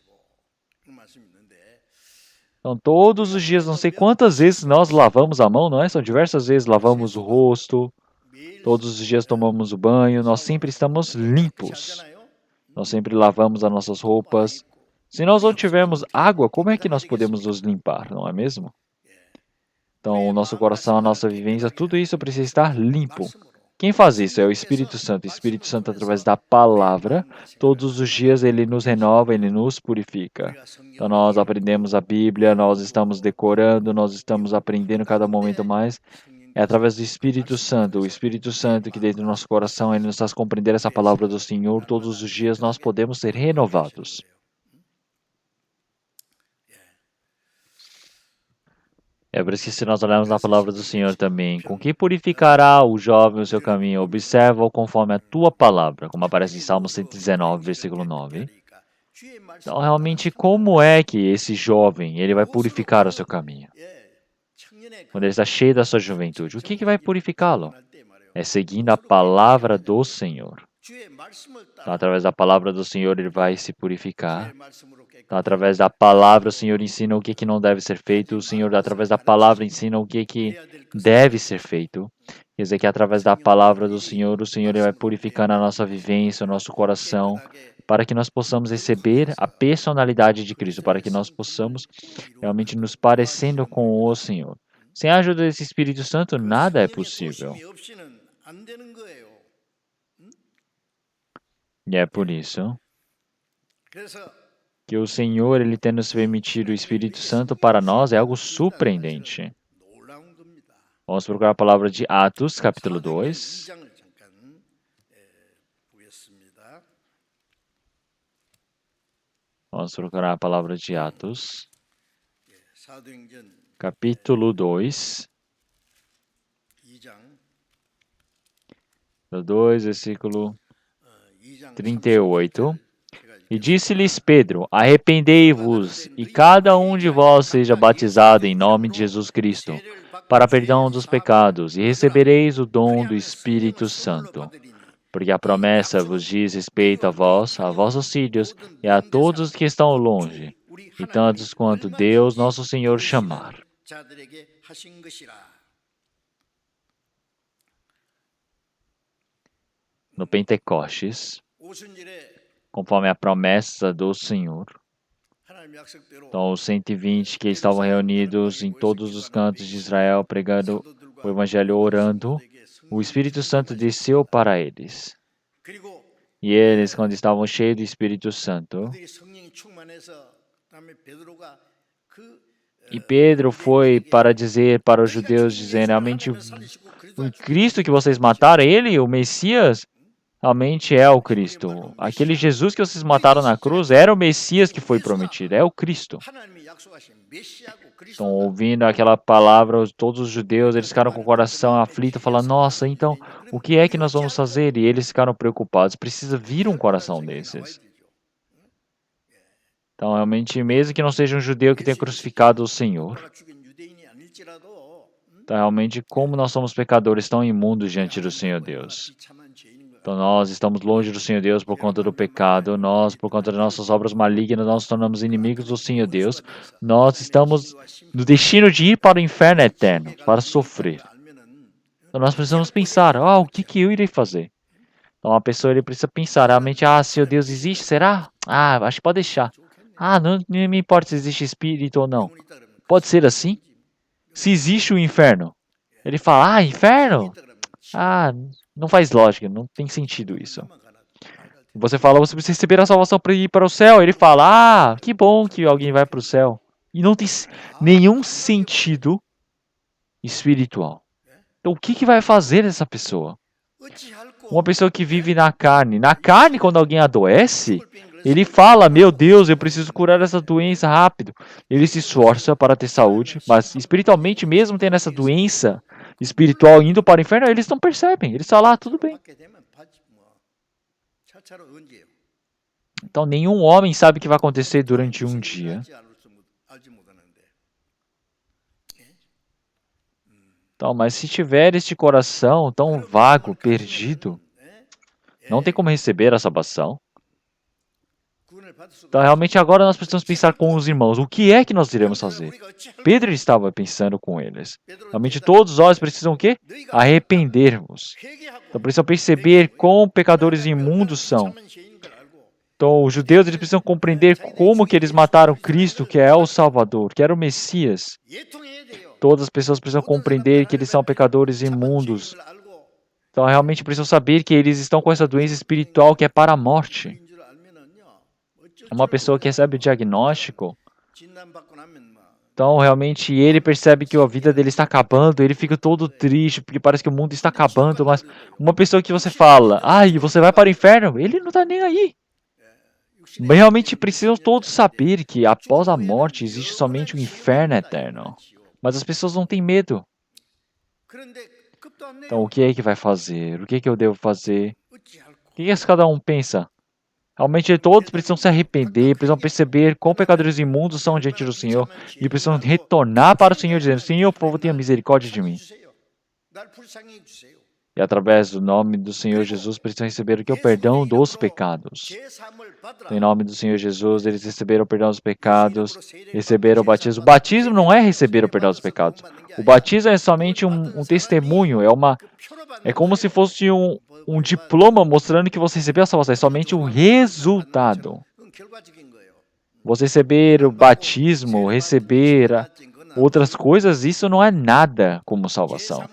Então todos os dias, não sei quantas vezes nós lavamos a mão, não é? São diversas vezes, lavamos o rosto, todos os dias tomamos o banho, nós sempre estamos limpos. Nós sempre lavamos as nossas roupas. Se nós não tivermos água, como é que nós podemos nos limpar, não é mesmo? Então, o nosso coração, a nossa vivência, tudo isso precisa estar limpo. Quem faz isso é o Espírito Santo. O Espírito Santo, através da palavra, todos os dias ele nos renova, ele nos purifica. Então, nós aprendemos a Bíblia, nós estamos decorando, nós estamos aprendendo cada momento mais. É através do Espírito Santo. O Espírito Santo que dentro do nosso coração, ele nos faz compreender essa palavra do Senhor. Todos os dias nós podemos ser renovados. É por isso que se nós olharmos na palavra do Senhor também, com que purificará o jovem o seu caminho? Observa-o conforme a tua palavra, como aparece em Salmo 119, versículo 9. Então, realmente, como é que esse jovem, ele vai purificar o seu caminho? Quando ele está cheio da sua juventude, o que vai purificá-lo? É seguindo a palavra do Senhor. Então, através da palavra do Senhor, ele vai se purificar. Então, através da palavra, o Senhor ensina o que não deve ser feito. O Senhor, através da palavra, ensina o que deve ser feito. Quer dizer que através da palavra do Senhor, o Senhor ele vai purificando a nossa vivência, o nosso coração, para que nós possamos receber a personalidade de Cristo, para que nós possamos realmente nos parecendo com o Senhor. Sem a ajuda desse Espírito Santo, nada é possível. E é por isso que o Senhor, ele tem nos permitido o Espírito Santo para nós, é algo surpreendente. Vamos procurar a palavra de Atos, capítulo 2. Vamos procurar a palavra de Atos, capítulo 2. 2, versículo 38. E disse-lhes Pedro: Arrependei-vos, e cada um de vós seja batizado em nome de Jesus Cristo, para perdão dos pecados, e recebereis o dom do Espírito Santo. Porque a promessa vos diz respeito a vós, a vossos filhos, e a todos os que estão longe, e tantos quanto Deus nosso Senhor chamar. No Pentecostes, conforme a promessa do Senhor. Então, os 120 que estavam reunidos em todos os cantos de Israel, pregando o Evangelho, orando, o Espírito Santo desceu para eles. E eles, quando estavam cheios do Espírito Santo, e Pedro foi para dizer para os judeus, dizendo, realmente, o Cristo que vocês mataram, ele, o Messias, realmente é o Cristo. Aquele Jesus que vocês mataram na cruz era o Messias que foi prometido, é o Cristo. Então, ouvindo aquela palavra, todos os judeus, eles ficaram com o coração aflito, falando, nossa, então, o que é que nós vamos fazer? E eles ficaram preocupados. Precisa vir um coração desses. Então, realmente, mesmo que não seja um judeu que tenha crucificado o Senhor, então, realmente, como nós somos pecadores tão imundos diante do Senhor Deus. Então, nós estamos longe do Senhor Deus por conta do pecado. Nós, por conta das nossas obras malignas, nós nos tornamos inimigos do Senhor Deus. Nós estamos no destino de ir para o inferno eterno, para sofrer. Então, nós precisamos pensar, o que eu irei fazer? Então, a pessoa ele precisa pensar, realmente, Senhor Deus existe? Será? Acho que pode deixar. Não me importa se existe espírito ou não. Pode ser assim? Se existe o inferno, ele fala, inferno? Não faz lógica, não tem sentido isso. Você fala, você precisa receber a salvação para ir para o céu. Ele fala, que bom que alguém vai para o céu. E não tem nenhum sentido espiritual. Então, o que vai fazer essa pessoa? Uma pessoa que vive na carne. Na carne, quando alguém adoece, ele fala, meu Deus, eu preciso curar essa doença rápido. Ele se esforça para ter saúde, mas espiritualmente, mesmo tendo essa doença espiritual indo para o inferno, eles não percebem. Eles falam, tudo bem. Então, nenhum homem sabe o que vai acontecer durante um dia. Então, mas se tiver este coração tão vago, perdido, não tem como receber a salvação. Então, realmente, agora nós precisamos pensar com os irmãos. O que é que nós iremos fazer? Pedro estava pensando com eles. Realmente, todos nós precisam o quê? Arrependermos. Então, precisam perceber quão pecadores imundos são. Então, os judeus eles precisam compreender como que eles mataram Cristo, que é o Salvador, que era o Messias. Todas as pessoas precisam compreender que eles são pecadores imundos. Então, realmente precisam saber que eles estão com essa doença espiritual que é para a morte. Uma pessoa que recebe o diagnóstico, Então, realmente, ele percebe que a vida dele está acabando, ele fica todo triste, porque parece que o mundo está acabando, mas uma pessoa que você fala, ai, você vai para o inferno, ele não está nem aí. Realmente precisam todos saber que após a morte existe somente um inferno eterno. Mas as pessoas não têm medo. Então, o que é que vai fazer? O que é que eu devo fazer? O que é que cada um pensa? Realmente todos precisam se arrepender, precisam perceber quão pecadores imundos são diante do Senhor e precisam retornar para o Senhor dizendo, Senhor, povo, tenha misericórdia de mim. E através do nome do Senhor Jesus precisam receber o que é o perdão dos pecados. Em nome do Senhor Jesus, eles receberam o perdão dos pecados, receberam o batismo. O batismo não é receber o perdão dos pecados. O batismo é somente um testemunho, é como se fosse um diploma mostrando que você recebeu a salvação. É somente um resultado. Você receber o batismo, receber outras coisas, isso não é nada como salvação.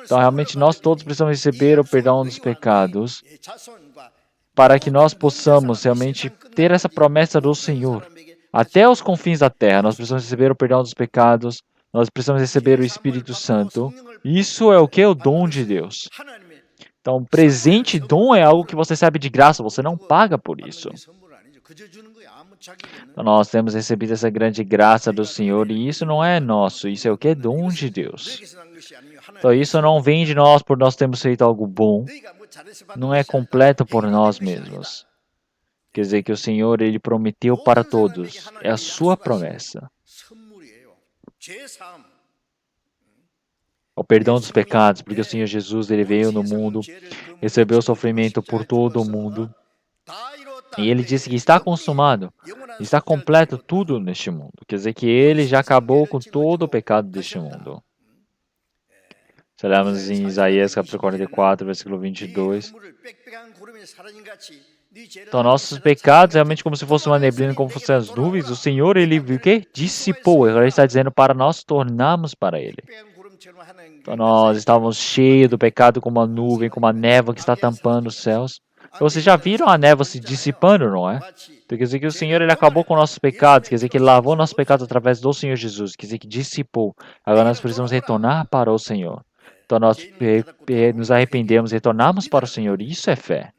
Então, realmente, nós todos precisamos receber o perdão dos pecados para que nós possamos realmente ter essa promessa do Senhor. Até os confins da terra, nós precisamos receber o perdão dos pecados, nós precisamos receber o Espírito Santo. Isso é o que? O dom de Deus. Então, presente dom é algo que você recebe de graça, você não paga por isso. Então, nós temos recebido essa grande graça do Senhor e isso não é nosso, isso é o que? Dom de Deus. Então, isso não vem de nós por nós termos feito algo bom, não é completo por nós mesmos. Quer dizer que o Senhor, Ele prometeu para todos, é a sua promessa. O perdão dos pecados, porque o Senhor Jesus, Ele veio no mundo, recebeu sofrimento por todo o mundo, e Ele disse que está consumado, está completo tudo neste mundo. Quer dizer que Ele já acabou com todo o pecado deste mundo. Se olharmos em Isaías capítulo 44, versículo 22. Então, nossos pecados, realmente como se fosse uma neblina, como se fossem as nuvens, o Senhor, Ele o quê? Dissipou. Agora Ele está dizendo para nós tornarmos para Ele. Então, nós estávamos cheios do pecado como uma nuvem, como uma névoa que está tampando os céus. Então, vocês já viram a névoa se dissipando, não é? Então, quer dizer que o Senhor, Ele acabou com nossos pecados, quer dizer que Ele lavou nossos pecados através do Senhor Jesus, quer dizer que dissipou. Agora nós precisamos retornar para o Senhor. Então, nós nos arrependemos, retornamos para o Senhor. Isso é fé.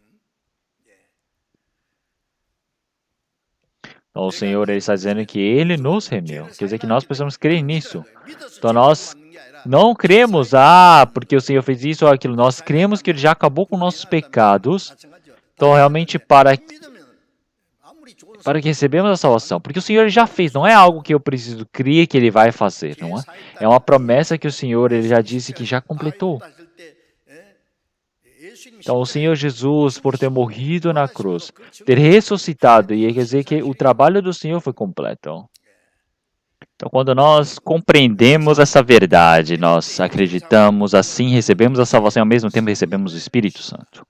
Então, o Senhor, Ele está dizendo que Ele nos remiu. Quer dizer que nós precisamos crer nisso. Então, nós não cremos, porque o Senhor fez isso ou aquilo. Nós cremos que Ele já acabou com nossos pecados. Então, realmente, para que recebemos a salvação. Porque o Senhor Ele já fez. Não é algo que eu preciso crer que Ele vai fazer, não é? É uma promessa que o Senhor Ele já disse que já completou. Então, o Senhor Jesus, por ter morrido na cruz, ter ressuscitado, e quer dizer que o trabalho do Senhor foi completo. Então, quando nós compreendemos essa verdade, nós acreditamos, assim recebemos a salvação e ao mesmo tempo recebemos o Espírito Santo.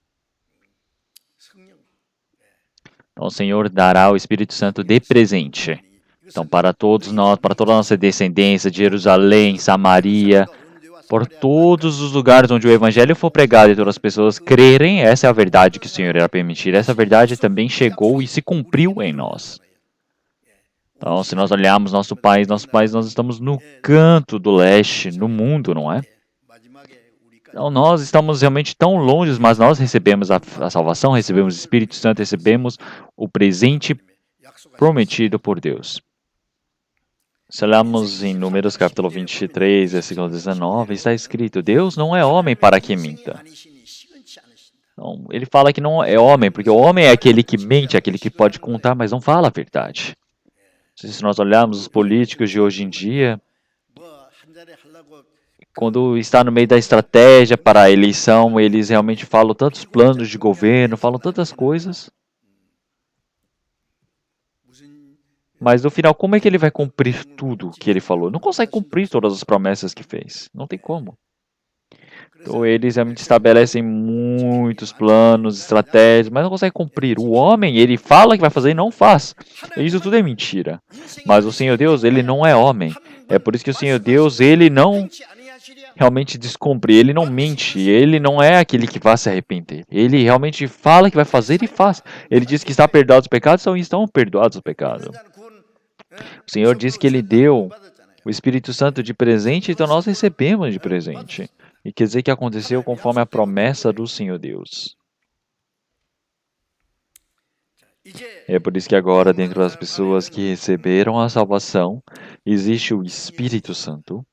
Então, o Senhor dará o Espírito Santo de presente. Então, para todos nós, para toda a nossa descendência, de Jerusalém, Samaria, por todos os lugares onde o Evangelho for pregado e todas as pessoas crerem, essa é a verdade que o Senhor irá permitir. Essa verdade também chegou e se cumpriu em nós. Então, se nós olharmos nosso país, nós estamos no canto do leste, no mundo, não é? Então, nós estamos realmente tão longe, mas nós recebemos a salvação, recebemos o Espírito Santo, recebemos o presente prometido por Deus. Se olharmos em Números capítulo 23, versículo 19, está escrito, Deus não é homem para que minta. Então, ele fala que não é homem, porque o homem é aquele que mente, aquele que pode contar, mas não fala a verdade. Se nós olharmos os políticos de hoje em dia, quando está no meio da estratégia para a eleição, eles realmente falam tantos planos de governo, falam tantas coisas. Mas no final, como é que ele vai cumprir tudo que ele falou? Não consegue cumprir todas as promessas que fez. Não tem como. Então eles realmente estabelecem muitos planos, estratégias, mas não conseguem cumprir. O homem, ele fala que vai fazer e não faz. Isso tudo é mentira. Mas o Senhor Deus, ele não é homem. É por isso que o Senhor Deus, ele não realmente descumpre, ele não mente, ele não é aquele que vai se arrepender. Ele realmente fala que vai fazer e faz. Ele diz que está perdoado os pecados, então estão perdoados os pecados. O Senhor disse que Ele deu o Espírito Santo de presente, então nós recebemos de presente. E quer dizer que aconteceu conforme a promessa do Senhor Deus. É por isso que agora, dentro das pessoas que receberam a salvação, existe o Espírito Santo.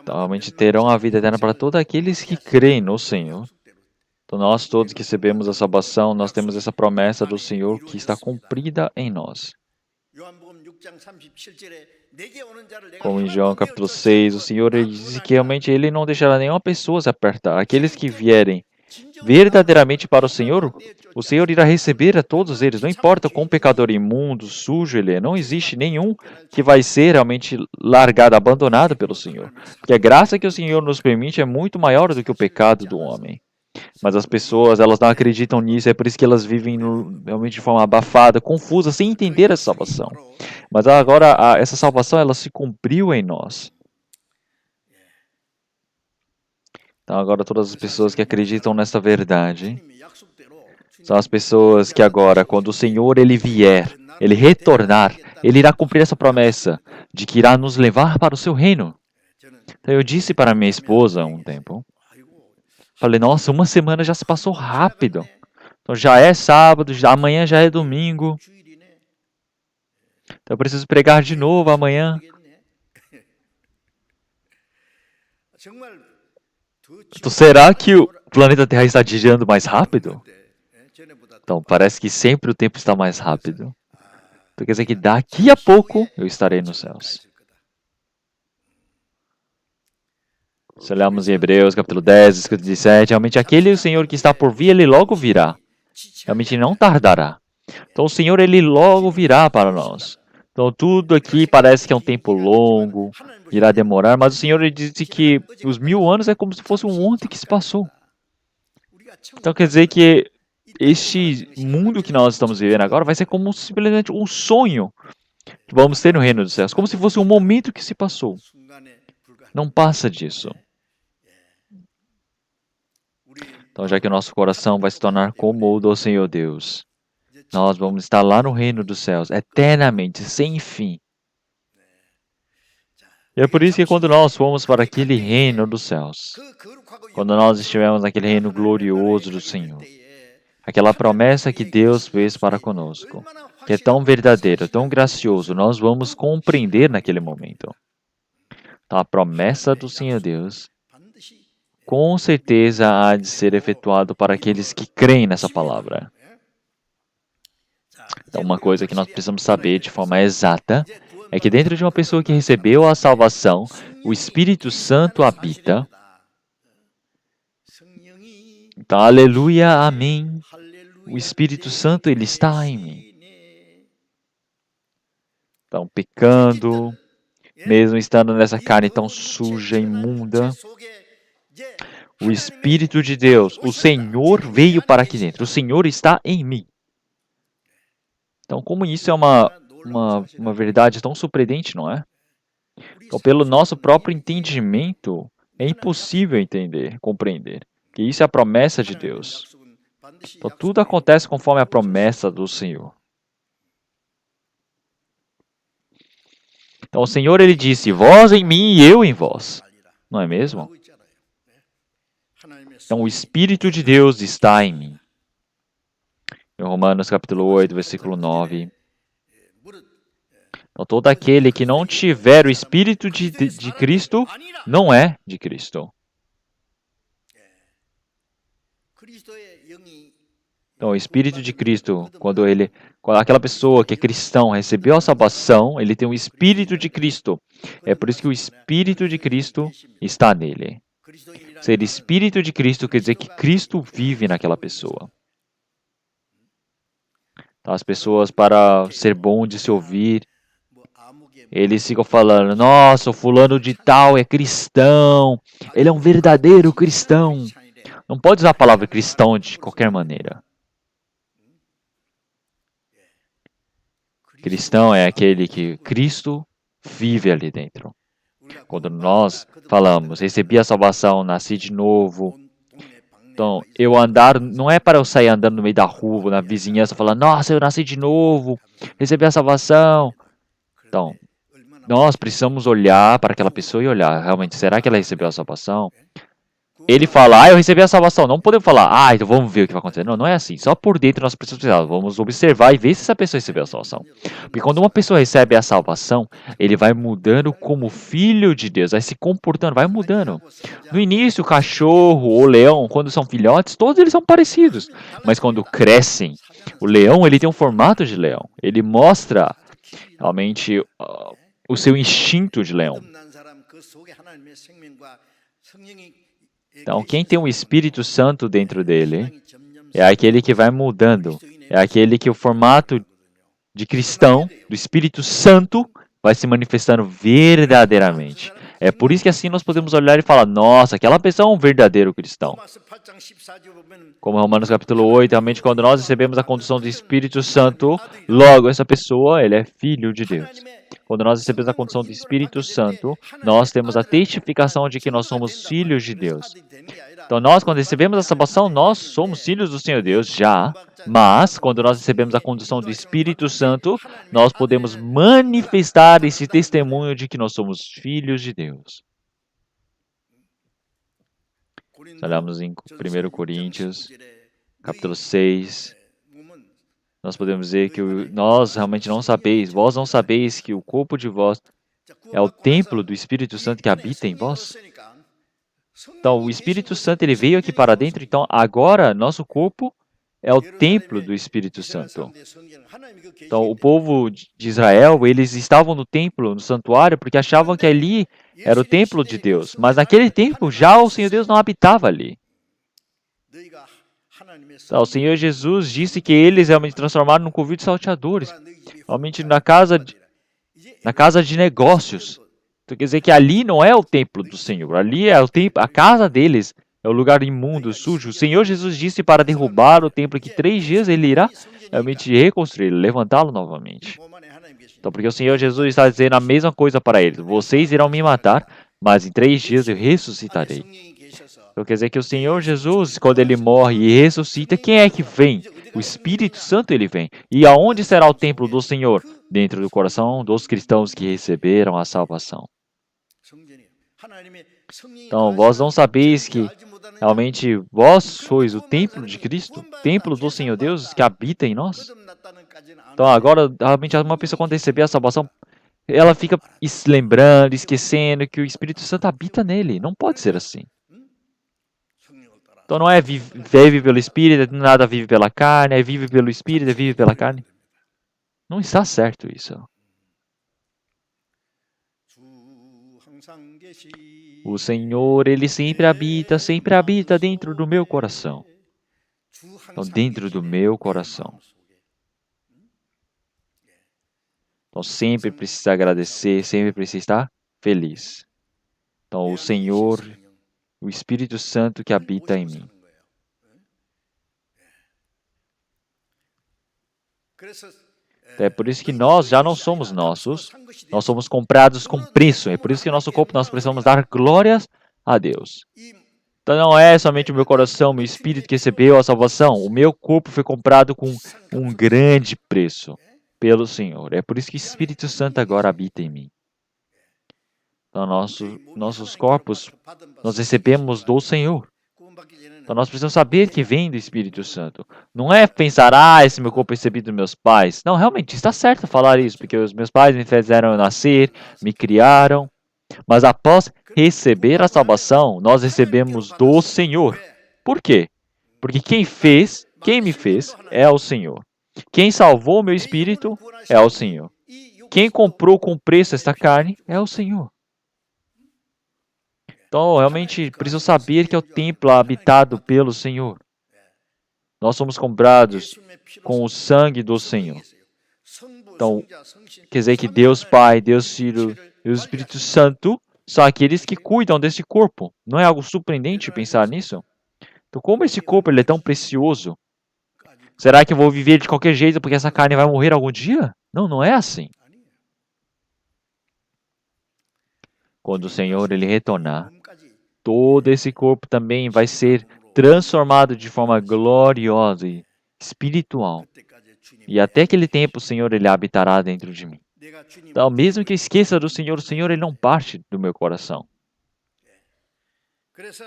Então, realmente terão a vida eterna para todos aqueles que creem no Senhor. Então, nós todos que recebemos a salvação, nós temos essa promessa do Senhor que está cumprida em nós. Como em João capítulo 6, o Senhor ele disse que realmente Ele não deixará nenhuma pessoa se apertar. Aqueles que vierem verdadeiramente para o Senhor irá receber a todos eles. Não importa quão pecador imundo, sujo ele é. Não existe nenhum que vai ser realmente largado, abandonado pelo Senhor. Porque a graça que o Senhor nos permite é muito maior do que o pecado do homem. Mas as pessoas, elas não acreditam nisso, é por isso que elas vivem realmente de forma abafada, confusa, sem entender a salvação. Mas agora, essa salvação, ela se cumpriu em nós. Então agora todas as pessoas que acreditam nessa verdade são as pessoas que agora, quando o Senhor ele vier, ele retornar, ele irá cumprir essa promessa de que irá nos levar para o seu reino. Então eu disse para minha esposa há um tempo, falei, nossa, uma semana já se passou rápido. Então já é sábado, amanhã já é domingo. Então eu preciso pregar de novo amanhã. Então, será que o planeta Terra está girando mais rápido? Então, parece que sempre o tempo está mais rápido. Então, quer dizer que daqui a pouco eu estarei nos céus. Se olharmos em Hebreus, capítulo 10, versículo 17, realmente aquele Senhor que está por vir, ele logo virá. Realmente não tardará. Então, o Senhor, ele logo virá para nós. Então, tudo aqui parece que é um tempo longo, irá demorar, mas o Senhor ele disse que os 1000 anos é como se fosse um ontem que se passou. Então, quer dizer que este mundo que nós estamos vivendo agora vai ser como simplesmente um sonho que vamos ter no reino dos céus, como se fosse um momento que se passou. Não passa disso. Então, já que o nosso coração vai se tornar como o do Senhor Deus, nós vamos estar lá no reino dos céus, eternamente, sem fim. E é por isso que quando nós fomos para aquele reino dos céus, quando nós estivermos naquele reino glorioso do Senhor, aquela promessa que Deus fez para conosco, que é tão verdadeiro, tão gracioso, nós vamos compreender naquele momento. Então, a promessa do Senhor Deus, com certeza há de ser efetuado para aqueles que creem nessa palavra. Então, uma coisa que nós precisamos saber de forma exata é que dentro de uma pessoa que recebeu a salvação, o Espírito Santo habita. Então, aleluia, amém. O Espírito Santo, ele está em mim. Então, pecando, mesmo estando nessa carne tão suja, imunda, o Espírito de Deus, o Senhor veio para aqui dentro. O Senhor está em mim. Então, como isso é uma verdade tão surpreendente, não é? Então, pelo nosso próprio entendimento, é impossível entender, compreender. Que isso é a promessa de Deus. Então, tudo acontece conforme a promessa do Senhor. Então, o Senhor, ele disse, vós em mim e eu em vós. Não é mesmo? Então, o Espírito de Deus está em mim. Em Romanos capítulo 8, versículo 9. Então, todo aquele que não tiver o Espírito de Cristo, não é de Cristo. Então, o Espírito de Cristo, quando aquela pessoa que é cristão recebeu a salvação, ele tem o Espírito de Cristo. É por isso que o Espírito de Cristo está nele. Ser Espírito de Cristo quer dizer que Cristo vive naquela pessoa. Então, as pessoas, para ser bom de se ouvir, eles ficam falando, nossa, o fulano de tal é cristão, ele é um verdadeiro cristão. Não pode usar a palavra cristão de qualquer maneira. Cristão é aquele que Cristo vive ali dentro. Quando nós falamos, recebi a salvação, nasci de novo, Então, eu andar não é para eu sair andando no meio da rua, na vizinhança, falando, nossa, eu nasci de novo, recebi a salvação. Então, nós precisamos olhar para aquela pessoa e olhar, realmente, será que ela recebeu a salvação? Ele fala, eu recebi a salvação. Não podemos falar, então vamos ver o que vai acontecer. Não, não é assim. Só por dentro nós precisamos pensar, vamos observar e ver se essa pessoa recebeu a salvação. Porque quando uma pessoa recebe a salvação, ele vai mudando como filho de Deus, vai se comportando, vai mudando. No início, o cachorro ou o leão, quando são filhotes, todos eles são parecidos. Mas quando crescem, o leão, ele tem um formato de leão. Ele mostra realmente o seu instinto de leão. Então, quem tem o Espírito Santo dentro dele é aquele que vai mudando. É aquele que o formato de cristão, do Espírito Santo, vai se manifestando verdadeiramente. É por isso que assim nós podemos olhar e falar, nossa, aquela pessoa é um verdadeiro cristão. Como Romanos capítulo 8, realmente quando nós recebemos a condução do Espírito Santo, logo essa pessoa, ele é filho de Deus. Quando nós recebemos a condução do Espírito Santo, nós temos a testificação de que nós somos filhos de Deus. Então nós, quando recebemos a salvação, nós somos filhos do Senhor Deus já, mas quando nós recebemos a condução do Espírito Santo, nós podemos manifestar esse testemunho de que nós somos filhos de Deus. Olhamos em 1 Coríntios, capítulo 6, nós podemos dizer que nós realmente não sabeis, vós não sabeis que o corpo de vós é o templo do Espírito Santo que habita em vós? Então, o Espírito Santo ele veio aqui para dentro, então agora nosso corpo é o templo do Espírito Santo. Então, o povo de Israel, eles estavam no templo, no santuário, porque achavam que ali era o templo de Deus. Mas naquele tempo, já o Senhor Deus não habitava ali. Então, o Senhor Jesus disse que eles realmente transformaram num covil de salteadores. Realmente na casa de negócios. Então, quer dizer que ali não é o templo do Senhor. Ali é o templo, a casa deles. É o lugar imundo, sujo. O Senhor Jesus disse para derrubar o templo que 3 dias ele irá realmente reconstruí-lo, levantá-lo novamente. Então, porque o Senhor Jesus está dizendo a mesma coisa para eles. Vocês irão me matar, mas em 3 dias eu ressuscitarei. Então, quer dizer que o Senhor Jesus, quando ele morre e ressuscita, quem é que vem? O Espírito Santo ele vem. E aonde será o templo do Senhor? Dentro do coração dos cristãos que receberam a salvação. Então, vós não sabeis que realmente vós sois o templo de Cristo, templo do Senhor Deus que habita em nós? Então, agora, realmente, uma pessoa quando receber a salvação, ela fica lembrando, esquecendo que o Espírito Santo habita nele. Não pode ser assim. Então, não é vive pelo Espírito, nada vive pela carne, é vive pelo Espírito, é vive pela carne. Não está certo isso. O Senhor, ele sempre habita dentro do meu coração. Então, dentro do meu coração. Então, sempre precisa agradecer, sempre precisa estar feliz. Então, o Senhor, o Espírito Santo que habita em mim. É por isso que nós já não somos nossos, nós somos comprados com preço. É por isso que nosso corpo nós precisamos dar glórias a Deus. Então não é somente o meu coração, meu espírito que recebeu a salvação. O meu corpo foi comprado com um grande preço pelo Senhor. É por isso que o Espírito Santo agora habita em mim. Então nossos corpos nós recebemos do Senhor. Então nós precisamos saber que vem do Espírito Santo. Não é pensar, esse meu corpo é recebido dos meus pais. Não, realmente está certo falar isso, porque os meus pais me fizeram nascer, me criaram. Mas após receber a salvação, nós recebemos do Senhor. Por quê? Porque quem me fez é o Senhor. Quem salvou o meu espírito é o Senhor. Quem comprou com preço esta carne é o Senhor. Então, realmente, preciso saber que é o templo habitado pelo Senhor. Nós somos comprados com o sangue do Senhor. Então, quer dizer que Deus Pai, Deus Filho e o Espírito Santo são aqueles que cuidam desse corpo. Não é algo surpreendente pensar nisso? Então, como esse corpo ele é tão precioso? Será que eu vou viver de qualquer jeito porque essa carne vai morrer algum dia? Não, não é assim. Quando o Senhor ele retornar, todo esse corpo também vai ser transformado de forma gloriosa e espiritual.
그때까지 주님
E até aquele tempo, o Senhor, Ele habitará dentro de mim.
내가 주님
Então, mesmo que eu esqueça do Senhor, o Senhor, Ele não parte do meu coração.
그래서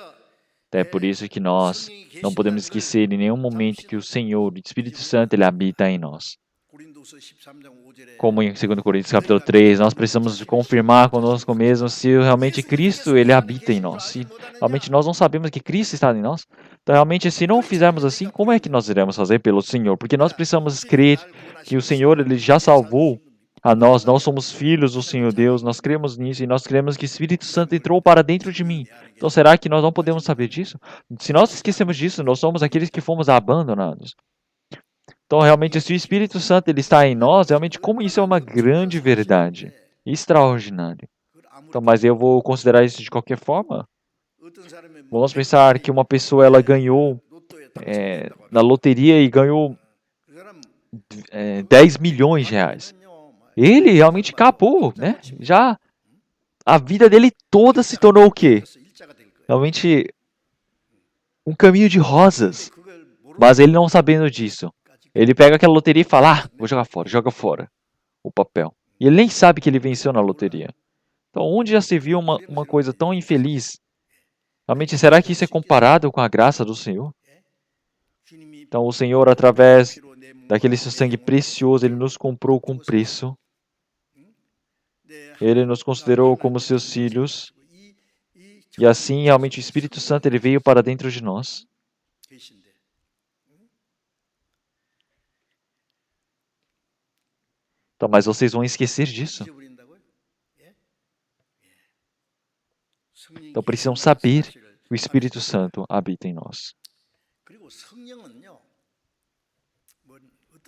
Então, é por isso que nós não podemos esquecer em nenhum momento que o Senhor, o Espírito Santo, Ele habita em nós.
고린도서 13장 5절에
Como em 2 Coríntios capítulo 3, nós precisamos confirmar conosco mesmo se realmente Cristo, Ele habita em nós. Se realmente nós não sabemos que Cristo está em nós, então realmente se não fizermos assim, como é que nós iremos fazer pelo Senhor? Porque nós precisamos crer que o Senhor, Ele já salvou a nós somos filhos do Senhor Deus, nós cremos nisso e nós cremos que o Espírito Santo entrou para dentro de mim. Então será que nós não podemos saber disso? Se nós esquecemos disso, nós somos aqueles que fomos abandonados. Então realmente se o Espírito Santo ele está em nós, realmente como isso é uma grande verdade, extraordinária. Então, mas eu vou considerar isso de qualquer forma. Vamos pensar que uma pessoa ela ganhou na loteria e ganhou 10 milhões de reais. Ele realmente acabou, né? Já a vida dele toda se tornou o quê? Realmente um caminho de rosas. Mas ele não sabendo disso. Ele pega aquela loteria e fala, vou jogar fora, joga fora o papel. E ele nem sabe que ele venceu na loteria. Então, onde já se viu uma coisa tão infeliz? Realmente, será que isso é comparado com a graça do Senhor? Então, o Senhor, através daquele seu sangue precioso, Ele nos comprou com preço. Ele nos considerou como seus filhos. E assim, realmente, o Espírito Santo ele veio para dentro de nós. Então, mas vocês vão esquecer disso. Então, precisam saber que o Espírito Santo habita em nós.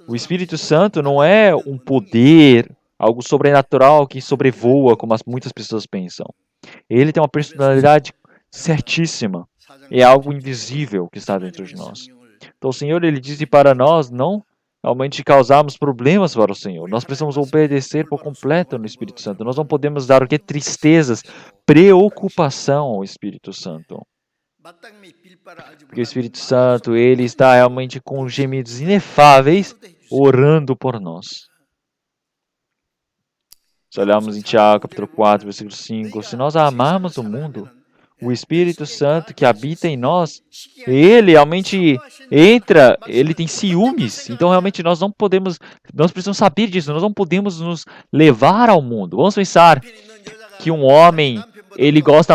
O Espírito Santo não é um poder, algo sobrenatural que sobrevoa, como muitas pessoas pensam. Ele tem uma personalidade certíssima. É algo invisível que está dentro de nós. Então, o Senhor, ele diz para nós não realmente causarmos problemas para o Senhor. Nós precisamos obedecer por completo no Espírito Santo. Nós não podemos dar o que? Tristezas, preocupação ao Espírito Santo. Porque o Espírito Santo, ele está realmente com gemidos inefáveis, orando por nós. Se olharmos em Tiago, capítulo 4, versículo 5, se nós amarmos o mundo, o Espírito Santo que habita em nós, ele realmente entra, ele tem ciúmes. Então, realmente, nós precisamos saber disso, nós não podemos nos levar ao mundo. Vamos pensar que um homem, ele gosta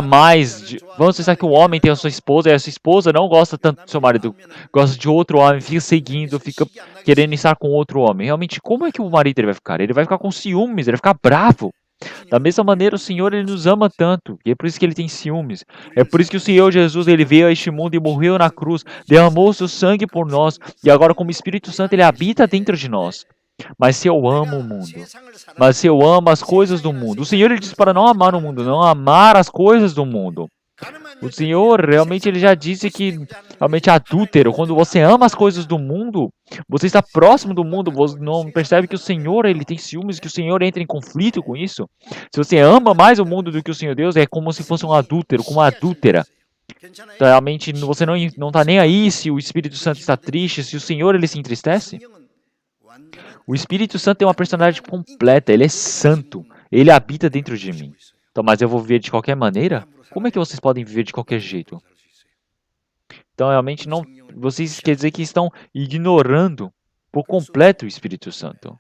vamos pensar que um homem tem a sua esposa e a sua esposa não gosta tanto do seu marido, gosta de outro homem, fica seguindo, fica querendo estar com outro homem. Realmente, como é que o marido ele vai ficar? Ele vai ficar com ciúmes, ele vai ficar bravo. Da mesma maneira, o Senhor ele nos ama tanto, e é por isso que ele tem ciúmes. É por isso que o Senhor Jesus ele veio a este mundo e morreu na cruz, derramou seu sangue por nós, e agora como Espírito Santo ele habita dentro de nós. Mas se eu amo o mundo, mas se eu amo as coisas do mundo, o Senhor ele diz para não amar o mundo, não amar as coisas do mundo. O Senhor realmente ele já disse que realmente é adúltero. Quando você ama as coisas do mundo, você está próximo do mundo, você não percebe que o Senhor ele tem ciúmes, que o Senhor entra em conflito com isso. Se você ama mais o mundo do que o Senhor Deus, é como se fosse um adúltero, como uma adúltera. Então, realmente você não está nem aí se o Espírito Santo está triste, se o Senhor ele se entristece. O Espírito Santo tem uma personalidade completa, ele é santo, ele habita dentro de mim. Então, mas eu vou viver de qualquer maneira? Como é que vocês podem viver de qualquer jeito? Então, realmente, não, vocês quer dizer que estão ignorando por completo o Espírito Santo.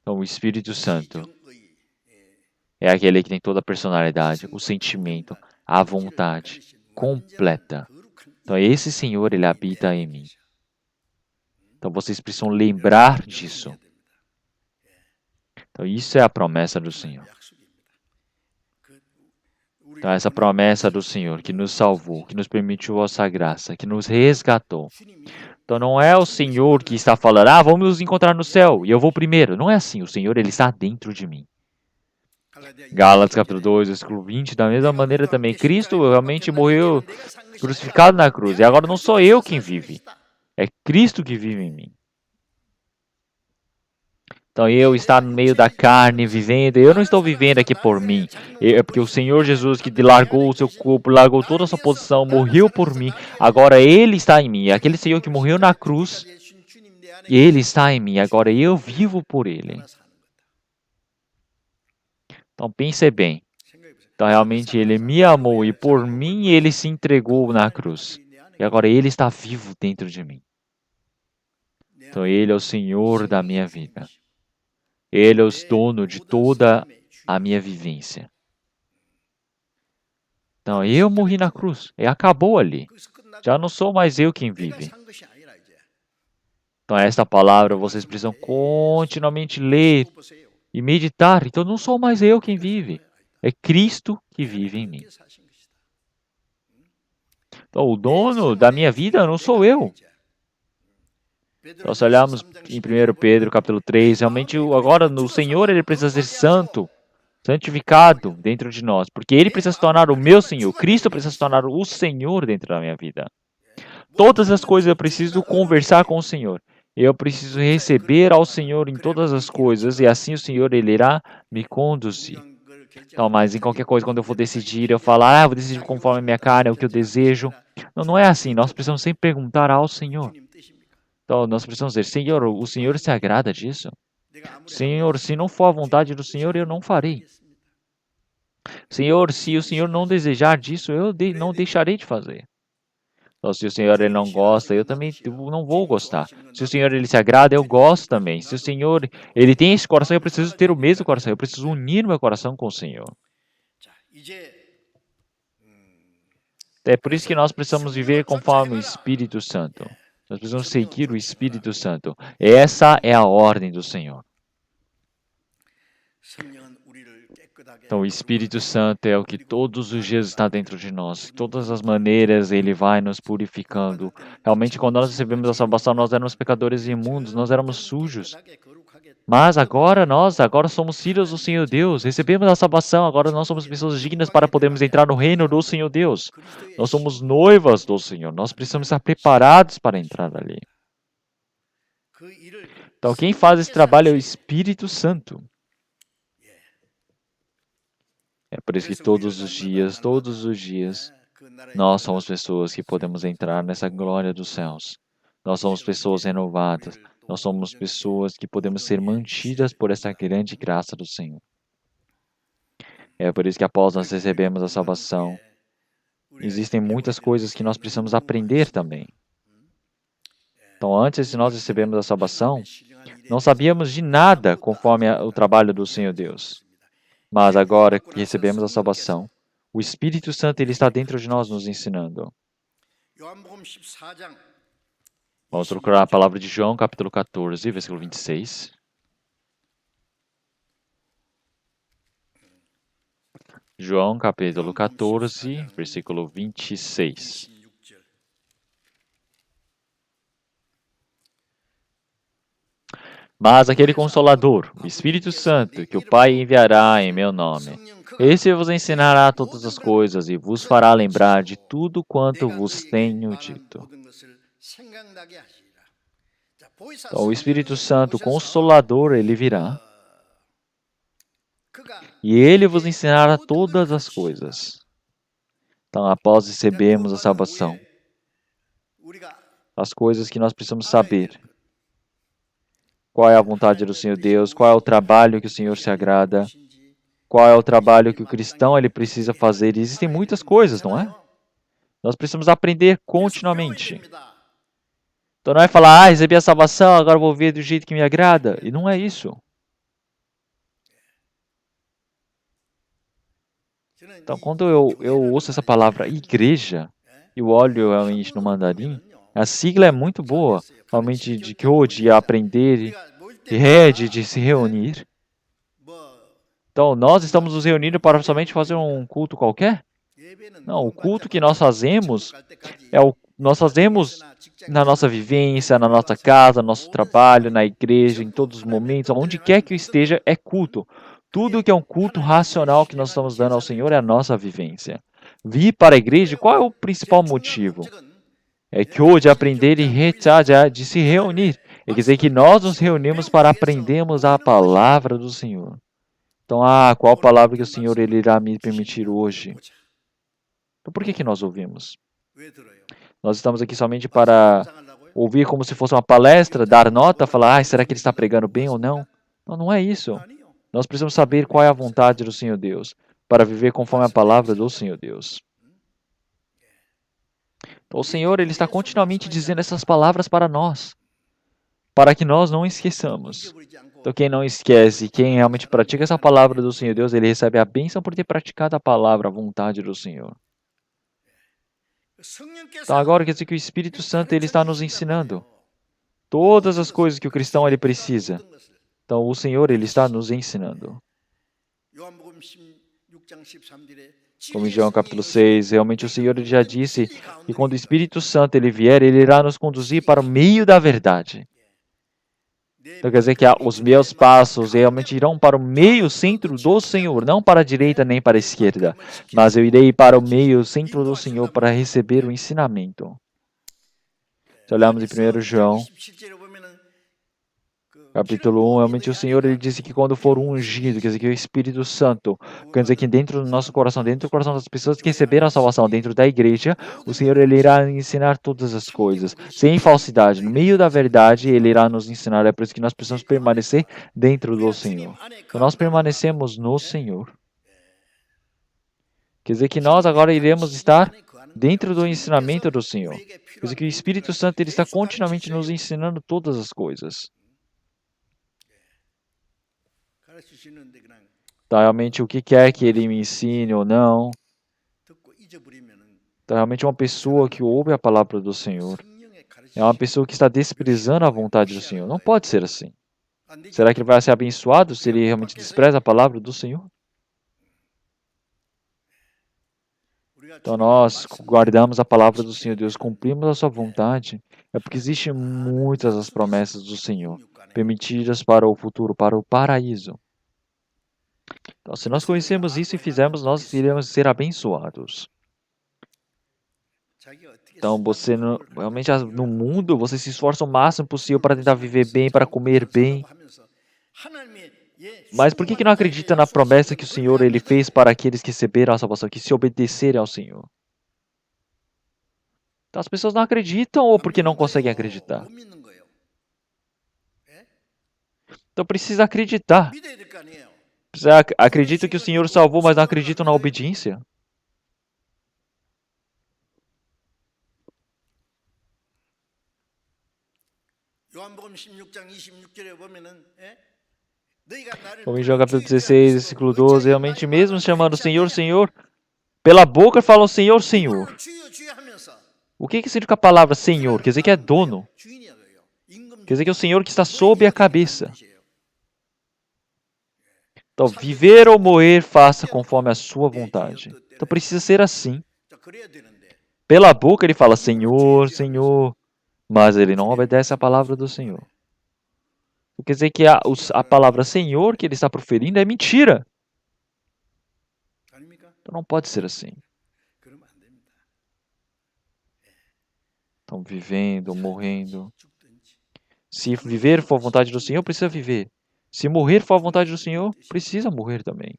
Então, o Espírito Santo é aquele que tem toda a personalidade, o sentimento, a vontade completa. Então, esse Senhor, ele habita em mim. Então, vocês precisam lembrar disso. Então, isso é a promessa do Senhor. Então, essa promessa do Senhor que nos salvou, que nos permitiu essa graça, que nos resgatou. Então, não é o Senhor que está falando, vamos nos encontrar no céu e eu vou primeiro. Não é assim. O Senhor, ele está dentro de mim. Gálatas capítulo 2, versículo 20, da mesma maneira também. Cristo realmente morreu crucificado na cruz. E agora não sou eu quem vive. É Cristo que vive em mim. Então eu estar no meio da carne vivendo, eu não estou vivendo aqui por mim. É porque o Senhor Jesus que largou o seu corpo, largou toda a sua posição, morreu por mim. Agora Ele está em mim. Aquele Senhor que morreu na cruz, Ele está em mim. Agora eu vivo por Ele. Então pense bem. Então realmente Ele me amou e por mim Ele se entregou na cruz. E agora Ele está vivo dentro de mim. Então Ele é o Senhor da minha vida. Ele é o dono de toda a minha vivência. Então, eu morri na cruz. E acabou ali. Já não sou mais eu quem vive. Então, esta palavra vocês precisam continuamente ler e meditar. Então, não sou mais eu quem vive. É Cristo que vive em mim. Então, o dono da minha vida não sou eu. Então, se olharmos em 1 Pedro, capítulo 3, realmente agora no Senhor ele precisa ser santo, santificado dentro de nós, porque ele precisa se tornar o meu Senhor. Cristo precisa se tornar o Senhor dentro da minha vida. Todas as coisas eu preciso conversar com o Senhor. Eu preciso receber ao Senhor em todas as coisas e assim o Senhor ele irá me conduzir. Então, mas em qualquer coisa, quando eu for decidir, eu falar, vou decidir conforme a minha carne, é o que eu desejo. Não, não é assim. Nós precisamos sempre perguntar ao Senhor. Então, nós precisamos dizer, Senhor, o Senhor se agrada disso? Senhor, se não for a vontade do Senhor, eu não farei. Senhor, se o Senhor não desejar disso, eu não deixarei de fazer. Então, se o Senhor ele não gosta, eu também não vou gostar. Se o Senhor ele se agrada, eu gosto também. Se o Senhor ele tem esse coração, eu preciso ter o mesmo coração. Eu preciso unir meu coração com o Senhor. É por isso que nós precisamos viver conforme o Espírito Santo. Nós precisamos seguir o Espírito Santo. Essa é a ordem do Senhor. Então, o Espírito Santo é o que todos os dias está dentro de nós. De todas as maneiras, ele vai nos purificando. Realmente, quando nós recebemos a salvação, nós éramos pecadores imundos, nós éramos sujos. Mas agora somos filhos do Senhor Deus. Recebemos a salvação, agora nós somos pessoas dignas para podermos entrar no reino do Senhor Deus. Nós somos noivas do Senhor. Nós precisamos estar preparados para entrar ali. Então, quem faz esse trabalho é o Espírito Santo. É por isso que todos os dias, nós somos pessoas que podemos entrar nessa glória dos céus. Nós somos pessoas renovadas. Nós somos pessoas que podemos ser mantidas por essa grande graça do Senhor. É por isso que após nós recebemos a salvação, existem muitas coisas que nós precisamos aprender também. Então, antes de nós recebermos a salvação, não sabíamos de nada conforme o trabalho do Senhor Deus. Mas agora que recebemos a salvação, o Espírito Santo ele está dentro de nós nos ensinando. Vamos procurar a palavra de João, capítulo 14, versículo 26. João, capítulo 14, versículo 26. Mas aquele Consolador, o Espírito Santo, que o Pai enviará em meu nome, esse vos ensinará todas as coisas e vos fará lembrar de tudo quanto vos tenho dito. Então, o Espírito Santo, o Consolador, ele virá e ele vos ensinará todas as coisas. Então, após recebermos a salvação, as coisas que nós precisamos saber. Qual é a vontade do Senhor Deus? Qual é o trabalho que o Senhor se agrada? Qual é o trabalho que o cristão ele precisa fazer? E existem muitas coisas, não é? Nós precisamos aprender continuamente. Então não é falar, recebi a salvação, agora vou ver do jeito que me agrada. E não é isso. Então quando eu ouço essa palavra igreja, e olho realmente no mandarim, a sigla é muito boa, realmente de aprender, de se reunir. Então, nós estamos nos reunindo para somente fazer um culto qualquer? Não, o culto que nós fazemos nós fazemos na nossa vivência, na nossa casa, no nosso trabalho, na igreja, em todos os momentos, onde quer que eu esteja, é culto. Tudo que é um culto racional que nós estamos dando ao Senhor é a nossa vivência. Vir para a igreja, qual é o principal motivo? É que hoje aprender e de se reunir. Quer dizer que nós nos reunimos para aprendermos a palavra do Senhor. Então, qual palavra que o Senhor ele irá me permitir hoje? Então, por que nós ouvimos?
왜 들어요?
Nós estamos aqui somente para ouvir como se fosse uma palestra, dar nota, falar, será que ele está pregando bem ou não? Não, não é isso.
아니요.
Nós precisamos saber qual é a vontade do Senhor Deus, para viver conforme a palavra do Senhor Deus. Então, o Senhor ele está continuamente dizendo essas palavras para nós, para que nós não esqueçamos.
잊어버리지 않고
Então, quem não esquece, quem realmente pratica essa palavra do Senhor Deus, ele recebe a bênção por ter praticado a palavra, a vontade do Senhor.
성령께서
Então, agora quer dizer que o Espírito Santo ele está nos ensinando todas as coisas que o cristão ele precisa. Então, o Senhor ele está nos ensinando.
요한복음 16장 13절에
Como em João capítulo 6, realmente o Senhor ele já disse que quando o Espírito Santo ele vier, ele irá nos conduzir para o meio da verdade. Então quer dizer que os meus passos realmente irão para o meio centro do Senhor, não para a direita nem para a esquerda, mas eu irei para o meio centro do Senhor para receber o ensinamento. Se olharmos em 1 João,
17절에 보면은
capítulo 1, realmente o Senhor ele disse que quando for ungido, quer dizer que o Espírito Santo, quer dizer que dentro do nosso coração, dentro do coração das pessoas que receberam a salvação dentro da igreja, o Senhor ele irá ensinar todas as coisas, sem falsidade, no meio da verdade ele irá nos ensinar, é por isso que nós precisamos permanecer dentro do Senhor. Então nós permanecemos no Senhor. Quer dizer que nós agora iremos estar dentro do ensinamento do Senhor. Quer dizer que o Espírito Santo ele está continuamente nos ensinando todas as coisas.
가르치시는데 그냥
Então, realmente, o que quer que ele me ensine ou não.
듣고 잊어버리면은
Então, realmente, uma pessoa que ouve a palavra do Senhor
성령의
é uma
가르치심
pessoa que está desprezando a vontade do Senhor. Não pode ser assim.
안 되죠.
Será que ele vai ser abençoado se ele realmente despreza a palavra do Senhor?
우리가
Então,
주님의
nós
말씀을
guardamos a palavra do Senhor Deus, cumprimos a sua vontade. É porque existem muitas as promessas do Senhor, permitidas para o futuro, para o paraíso. Então, se nós conhecemos isso e fizermos, nós iremos ser abençoados.
자기가 어떻게
Então, você
수고하는지 그걸
realmente no mundo, você se esforça o máximo possível para tentar viver bem, para comer bem.
하면서 하나님의
Mas por que não acredita na promessa que o Senhor ele fez para aqueles que receberam a salvação, que se obedecerem ao Senhor? Então, as pessoas não acreditam ou porque não conseguem acreditar?
못 믿는 거예요.
Então, precisa acreditar.
믿어야 될 거 아니에요.
Acredita que o Senhor salvou, mas não acreditam na obediência.
요한복음 16장 26절에 보면은 너희가 나를
Como em João capítulo 16, versículo 12, realmente mesmo chamando Senhor, Senhor, pela boca falam Senhor, Senhor.
주여 주여 하면서
O que significa a palavra Senhor? Quer dizer que é dono.
주인이야 그래요. 임금
Quer dizer que é o Senhor que está sob a cabeça.
뜻이에요.
Então, viver ou morrer, faça conforme a sua vontade. Então, precisa ser assim.
자, 그래야 되는데
Pela boca ele fala Senhor, Senhor, mas ele não obedece à palavra do Senhor. Quer dizer que a palavra Senhor que ele está proferindo é mentira.
아닙니까?
Então, não pode ser assim.
그러면 안 됩니다.
Então, vivendo, morrendo.
죽든지
Se viver for a vontade do Senhor, precisa viver. Se morrer for a vontade do Senhor, precisa morrer também.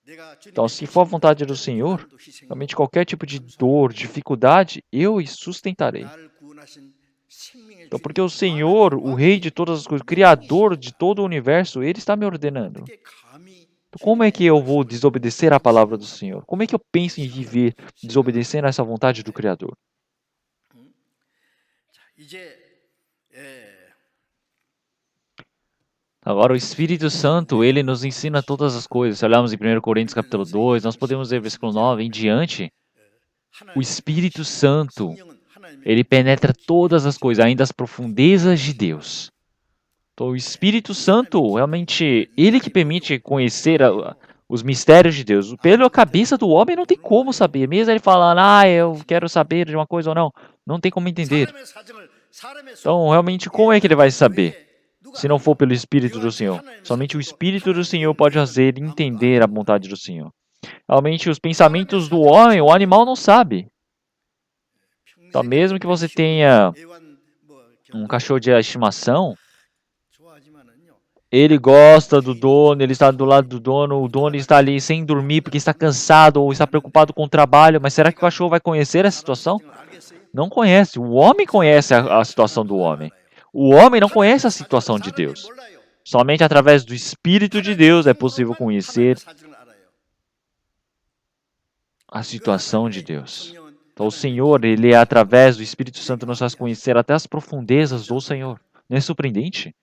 내가
Então, se for a vontade do Senhor, realmente qualquer tipo de dor, dificuldade, eu sustentarei.
나를 구원하신 생명의
Então,
주인,
porque o Senhor, o Rei de todas as coisas, o Criador de todo o universo, Ele está me ordenando.
어떻게 감히
Então, como é que eu vou desobedecer à palavra do Senhor? Como é que eu penso em viver desobedecendo a essa vontade do Criador?
자, 이제
Agora, o Espírito Santo, ele nos ensina todas as coisas. Se olharmos em 1 Coríntios capítulo 2, nós podemos ver versículo 9 em diante. O Espírito Santo, ele penetra todas as coisas, ainda as profundezas de Deus. Então, o Espírito Santo, realmente, ele que permite conhecer os mistérios de Deus. Pela cabeça do homem não tem como saber. Mesmo ele falando, eu quero saber de uma coisa ou não, não tem como entender. Então, realmente, como é que ele vai saber? Se não for pelo Espírito do Senhor. Somente o Espírito do Senhor pode fazer entender a vontade do Senhor. Realmente, os pensamentos do homem, o animal não sabe. Então, mesmo que você tenha Um cachorro de estimação,
좋아하지만은요.
ele gosta do dono, ele está do lado do dono, o dono está ali sem dormir porque está cansado ou está preocupado com o trabalho, mas será que o cachorro vai conhecer essa situação? Não conhece. O homem conhece a situação do homem. O homem não conhece a situação de Deus. Somente através do Espírito de Deus é possível conhecer a situação de Deus. Então, o Senhor, ele é através do Espírito Santo nos faz conhecer até as profundezas do Senhor. Não é surpreendente?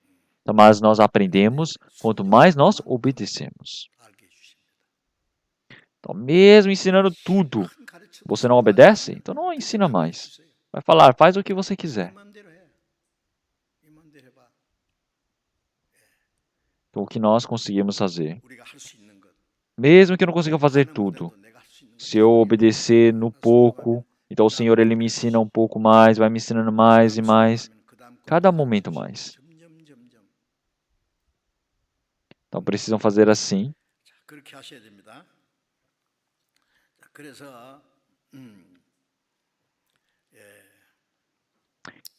Então, mas nós aprendemos quanto mais nós obedecemos. Então, mesmo ensinando tudo, você não obedece? Então não ensina mais. Vai falar, faz o que você quiser. Então, o que nós conseguimos fazer? Mesmo que eu não consiga fazer tudo, se eu obedecer no pouco, então o Senhor ele me ensina um pouco mais, vai me ensinando mais e mais, cada momento mais. Então precisam fazer assim.
그렇게 하셔야 됩니다. 그래서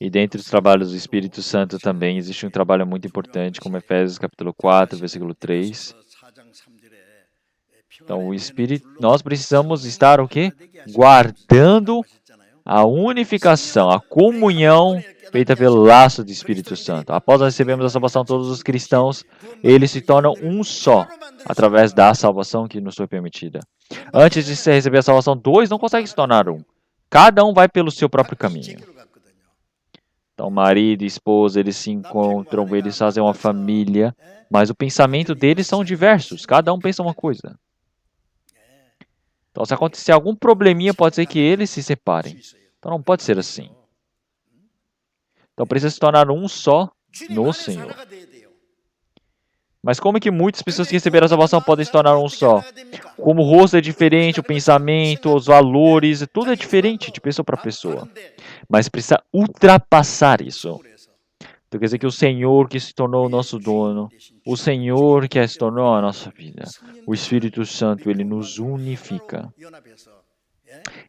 E dentre os trabalhos do Espírito Santo também existe um trabalho muito importante, como Efésios capítulo 4, versículo 3. Então, o Espírito, nós precisamos estar o quê? Guardando a unificação, a comunhão feita pelo laço do Espírito Santo. Após nós recebemos a salvação, todos os cristãos, eles se tornam um só, através da salvação que nos foi permitida. Antes de você receber a salvação, dois não conseguem se tornar um. Cada um vai pelo seu próprio caminho. Então, marido e esposa, eles se encontram, eles fazem uma família, mas o pensamento deles são diversos. Cada um pensa uma coisa. Então, se acontecer algum probleminha, pode ser que eles se separem. Então, não pode ser assim. Então, precisa se tornar um só no Senhor. Mas como é que muitas pessoas que receberam a salvação podem se tornar um só? Como o rosto é diferente, o pensamento, os valores, tudo é diferente de pessoa para pessoa. Mas precisa ultrapassar isso. Então, quer dizer que o Senhor que se tornou o nosso dono, o Senhor que se tornou a nossa vida, o Espírito Santo, ele nos unifica.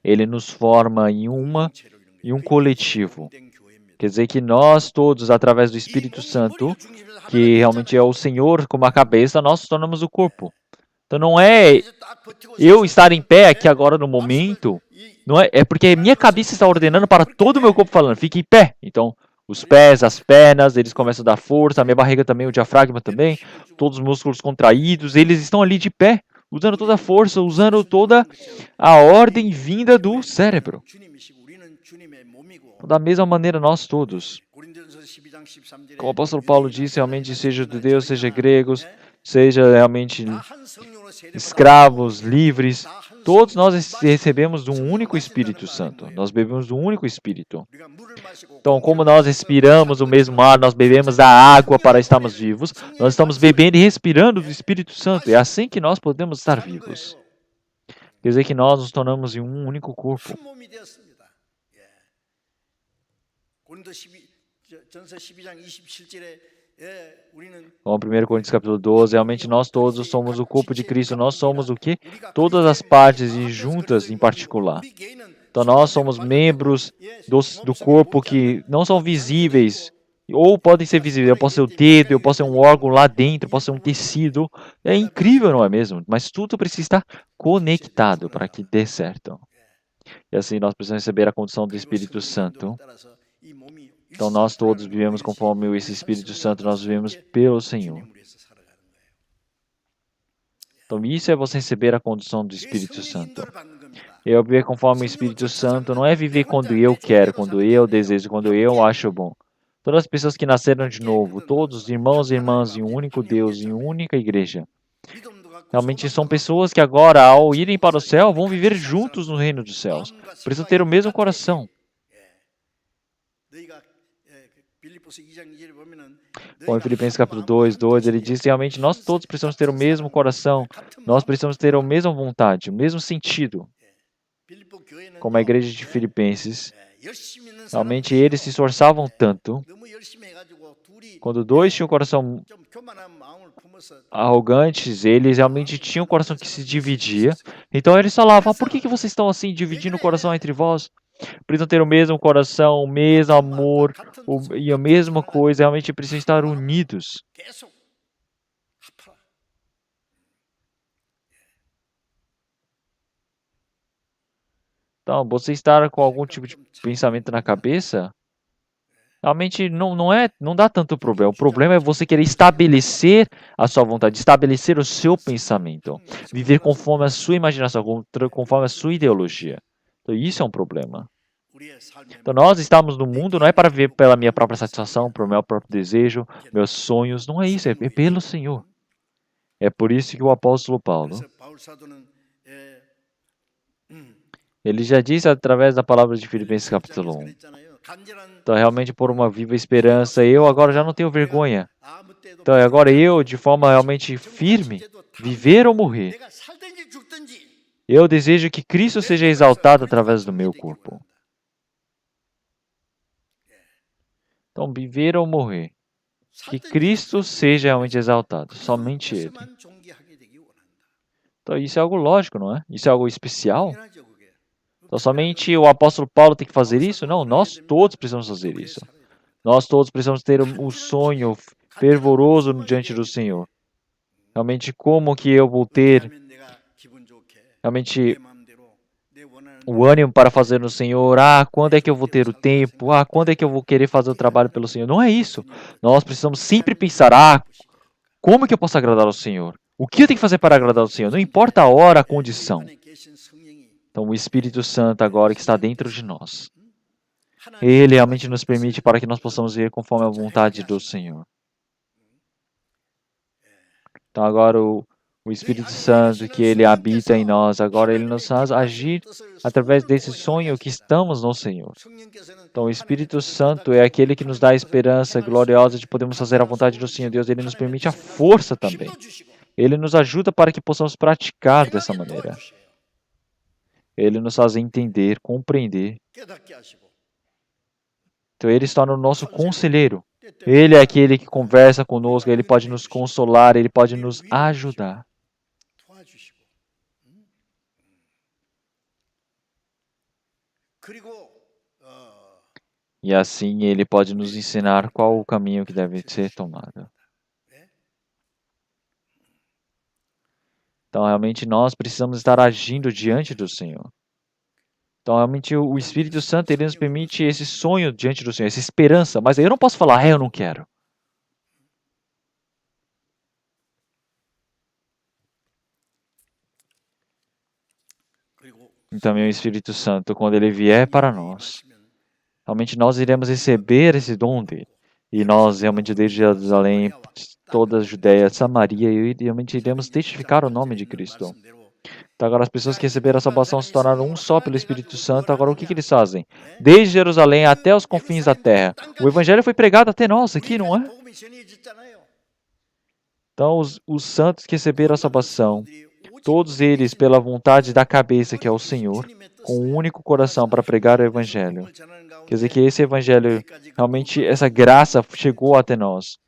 Ele nos forma em um coletivo. Quer dizer que nós todos, através do Espírito Santo, que realmente é o Senhor como a cabeça, nós nos tornamos o corpo. Então não é eu estar em pé aqui agora no momento, não é porque minha cabeça está ordenando para todo o meu corpo falando, fique em pé. Então os pés, as pernas, eles começam a dar força, a minha barriga também, o diafragma também, todos os músculos contraídos, eles estão ali de pé, usando toda a força, usando toda a ordem vinda do cérebro. Da mesma maneira, nós todos. Como o apóstolo Paulo disse, realmente seja de Deus, seja gregos, seja realmente escravos, livres, todos nós recebemos de um único Espírito Santo. Nós bebemos de um único Espírito. Então, como nós respiramos o mesmo ar, nós bebemos a água para estarmos vivos, nós estamos bebendo e respirando do Espírito Santo. É assim que nós podemos estar vivos. Quer dizer que nós nos tornamos em um único corpo. Como 1 Coríntios capítulo 12, realmente nós todos somos o corpo de Cristo, nós somos o quê? Todas as partes e juntas em particular. Então nós somos membros do corpo que não são visíveis, ou podem ser visíveis. Eu posso ser o dedo, eu posso ser um órgão lá dentro, eu posso ser um tecido. É incrível, não é mesmo? Mas tudo precisa estar conectado para que dê certo. E assim nós precisamos receber a condição do Espírito Santo. Então nós todos vivemos conforme esse Espírito Santo, nós vivemos pelo Senhor. Então isso é você receber a condição do Espírito Santo. Eu viver conforme o Espírito Santo não é viver quando eu quero, quando eu desejo, quando eu acho bom. Todas as pessoas que nasceram de novo, todos os irmãos e irmãs em um único Deus, em uma única igreja. Realmente são pessoas que agora, ao irem para o céu, vão viver juntos no reino dos céus. Precisam ter o mesmo coração. Bom, em Filipenses capítulo 2, ele diz que realmente nós todos precisamos ter o mesmo coração, nós precisamos ter a mesma vontade, o mesmo sentido. Como a igreja de Filipenses, realmente eles se esforçavam tanto, quando dois tinham um coração arrogantes, eles realmente tinham um coração que se dividia, então eles falavam, por que vocês estão assim, dividindo o coração entre vós? Precisam ter o mesmo coração, o mesmo amor e a mesma coisa. Realmente precisam estar unidos.
계속 합하라.
Então, você estar com algum tipo de pensamento na cabeça, realmente não dá tanto problema. O problema é você querer estabelecer a sua vontade, estabelecer o seu pensamento, viver conforme a sua imaginação, conforme a sua ideologia. Então, isso é um problema.
우리의 삶의
Então, nós estamos no mundo não é para viver pela minha própria satisfação, pelo meu próprio desejo, meus sonhos. Não é isso, é pelo Senhor. É por isso que o apóstolo Paulo,
그래서 바울 사도는
ele já disse através da palavra de Filipenses capítulo 1. Então, realmente, por uma viva esperança, eu agora já não tenho vergonha. Então, agora eu, de forma realmente firme, viver ou morrer,
내가 살든지 죽든지
eu desejo que Cristo seja exaltado através do meu corpo. Então, viver ou morrer, que Cristo seja realmente exaltado, somente Ele.
그것만 존귀하게 되기 원한다.
Então, isso é algo lógico, não é? Isso é algo especial.
당연하죠, 그게.
Então, somente o apóstolo Paulo tem que fazer isso? Não, nós todos precisamos fazer isso. Nós todos precisamos ter um sonho fervoroso diante do Senhor. Realmente, como que eu vou ter
그러면 내가 기분 좋게
realmente
내 마음대로 내 원하는
o ânimo para fazer no Senhor? Ah, quando é que eu vou ter o tempo? Ah, quando é que eu vou querer fazer o trabalho pelo Senhor? Não é isso. Nós precisamos sempre pensar, ah, como que eu posso agradar ao Senhor? O que eu tenho que fazer para agradar ao Senhor? Não importa a hora, a condição.
안에 계신 성령이
Então, o Espírito Santo agora que está dentro de nós, Ele realmente nos permite para que nós possamos ver conforme a vontade do Senhor. Então, agora o Espírito Santo que Ele habita em nós, agora Ele nos faz agir através desse sonho que estamos no Senhor.
성령께서는
Então, o Espírito Santo é aquele que nos dá a esperança gloriosa de podermos fazer a vontade do Senhor Deus. Ele nos permite a força também.
힘도 주시고
Ele nos ajuda para que possamos praticar dessa
생각에
maneira.
도와주셔요.
Ele nos faz entender, compreender.
깨닫게 하시고
Então, Ele está no nosso conselheiro. Ele é aquele que conversa conosco, Ele pode nos consolar, Ele pode nos ajudar.
도와주시고 그리고
E assim Ele pode nos ensinar qual o caminho que deve ser tomado. Então, realmente, nós precisamos estar agindo diante do Senhor. Então, realmente, o Espírito Santo, Ele nos permite esse sonho diante do Senhor, essa esperança. Mas aí eu não posso falar, eu não quero.
그리고
Então, o Espírito Santo, quando Ele vier para nós, realmente nós iremos receber esse dom dele. E nós, realmente, desde Jerusalém, toda a Judéia, Samaria, e realmente iremos testificar o nome de Cristo. Então, agora as pessoas que receberam a salvação se tornaram um só pelo Espírito Santo. Agora, o que eles fazem? Desde Jerusalém até os confins da terra. O Evangelho foi pregado até nós aqui, não é?
복음이 전해졌잖아요.
Então, os santos que receberam a salvação, todos eles, pela vontade da cabeça, que é o Senhor, com um único coração para pregar o Evangelho. Quer dizer que esse Evangelho, realmente, essa graça chegou até nós.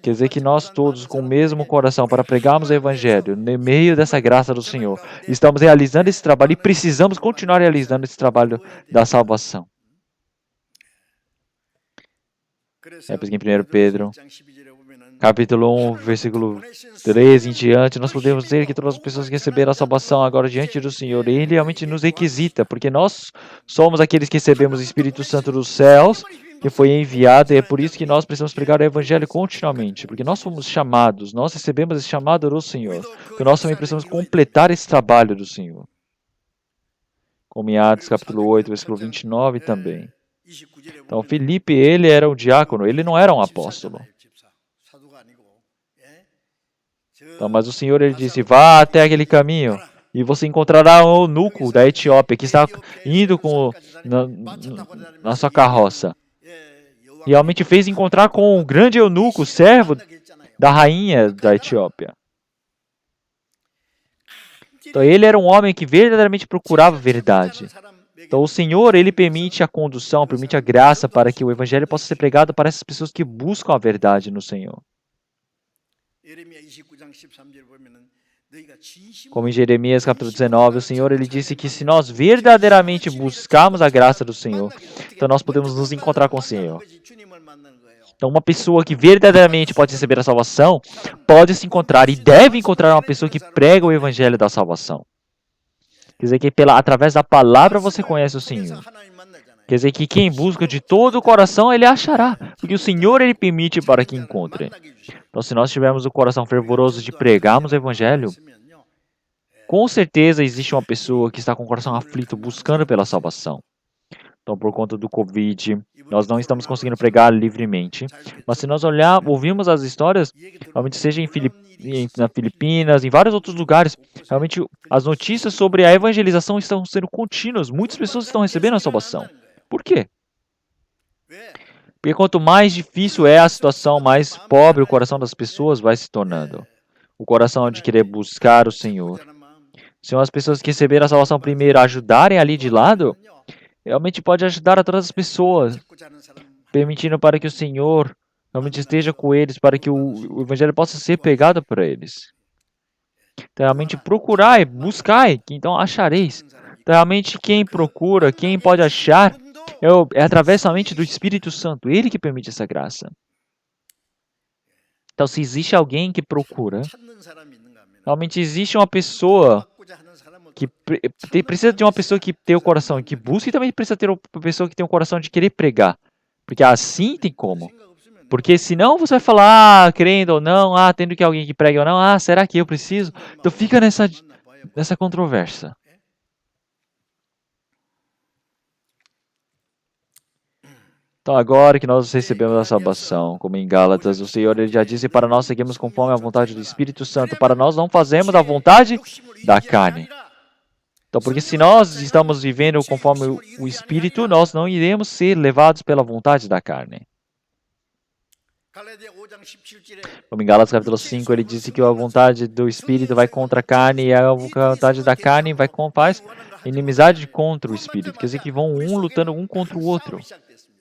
Quer dizer que nós todos, com o mesmo coração, para pregarmos o Evangelho, no meio dessa graça do Senhor, estamos realizando esse trabalho e precisamos continuar realizando esse trabalho da salvação. É porque em 1 Pedro, capítulo 1, versículo 13 em diante, nós podemos dizer que todas as pessoas que receberam a salvação agora diante do Senhor, Ele realmente nos requisita, porque nós somos aqueles que recebemos o Espírito Santo dos céus, que foi enviado, e é por isso que nós precisamos pregar o Evangelho continuamente, porque nós fomos chamados, nós recebemos esse chamado do Senhor, então nós também precisamos completar esse trabalho do Senhor. Como em Atos, capítulo 8, versículo 29 também. Então, Filipe, ele era um diácono, ele não era um apóstolo. Então, mas o Senhor, ele disse, vá até aquele caminho, e você encontrará um eunuco da Etiópia, que está indo na sua carroça. E realmente fez encontrar com um grande eunuco, servo da rainha da Etiópia. Então, ele era um homem que verdadeiramente procurava a verdade. Então, o Senhor, ele permite a condução, permite a graça para que o Evangelho possa ser pregado para essas pessoas que buscam a verdade no Senhor. Como em Jeremias capítulo 19, o Senhor ele disse que se nós verdadeiramente buscarmos a graça do Senhor, então nós podemos nos encontrar com o Senhor. Então uma pessoa que verdadeiramente pode receber a salvação, pode se encontrar e deve encontrar uma pessoa que prega o evangelho da salvação. Quer dizer que através da palavra você conhece o Senhor. Quer dizer que quem busca de todo o coração, ele achará. Porque o Senhor, ele permite para que encontre. Então, se nós tivermos o coração fervoroso de pregarmos o Evangelho, com certeza existe uma pessoa que está com o coração aflito, buscando pela salvação. Então, por conta do Covid, nós não estamos conseguindo pregar livremente. Mas se nós ouvirmos as histórias, realmente seja na Filipinas, em vários outros lugares, realmente as notícias sobre a evangelização estão sendo contínuas. Muitas pessoas estão recebendo a salvação. Por quê? Porque quanto mais difícil é a situação, mais pobre o coração das pessoas vai se tornando. O coração de querer buscar o Senhor. Se as pessoas que receberam a salvação primeiro ajudarem ali de lado, realmente pode ajudar a todas as pessoas, permitindo para que o Senhor realmente esteja com eles, para que o Evangelho possa ser pregado para eles. Então, realmente procurai, buscai, que então achareis. Então, realmente quem procura, quem pode achar, é através somente do Espírito Santo, Ele que permite essa graça. Então, se existe alguém que procura, realmente existe uma pessoa que precisa de uma pessoa que tem o coração que busca e também precisa ter uma pessoa que tem o coração de querer pregar. Porque assim tem como. Porque senão você vai falar, crendo ou não, tendo que alguém que pregue ou não, será que eu preciso? Então fica nessa controvérsia. Então agora que nós recebemos a salvação, como em Gálatas, o Senhor ele já disse para nós seguirmos conforme a vontade do Espírito Santo, para nós não fazermos a vontade da carne. Então, porque se nós estamos vivendo conforme o Espírito, nós não iremos ser levados pela vontade da carne. Como em Gálatas capítulo 5, ele disse que a vontade do Espírito vai contra a carne e a vontade da carne faz inimizade contra o Espírito. Quer dizer que vão lutando um contra o outro.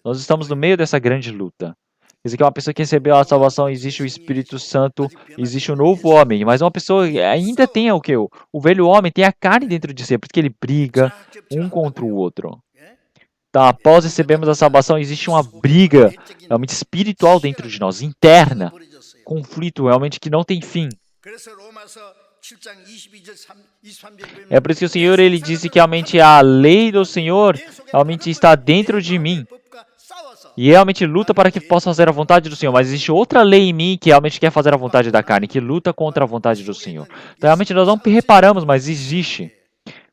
Nós estamos no meio dessa grande luta. Quer dizer que uma pessoa que recebeu a salvação, existe o Espírito Santo, existe o novo homem. Mas uma pessoa ainda tem o quê? O velho homem tem a carne dentro de si, porque ele briga um contra o outro. Então, após recebermos a salvação, existe uma briga realmente espiritual dentro de nós, interna. Conflito realmente que não tem fim. É por isso que o Senhor ele disse que realmente a lei do Senhor realmente está dentro de mim. E realmente luta para que possa fazer a vontade do Senhor. Mas existe outra lei em mim que realmente quer fazer a vontade da carne, que luta contra a vontade do Senhor. Então realmente nós não reparamos, mas existe.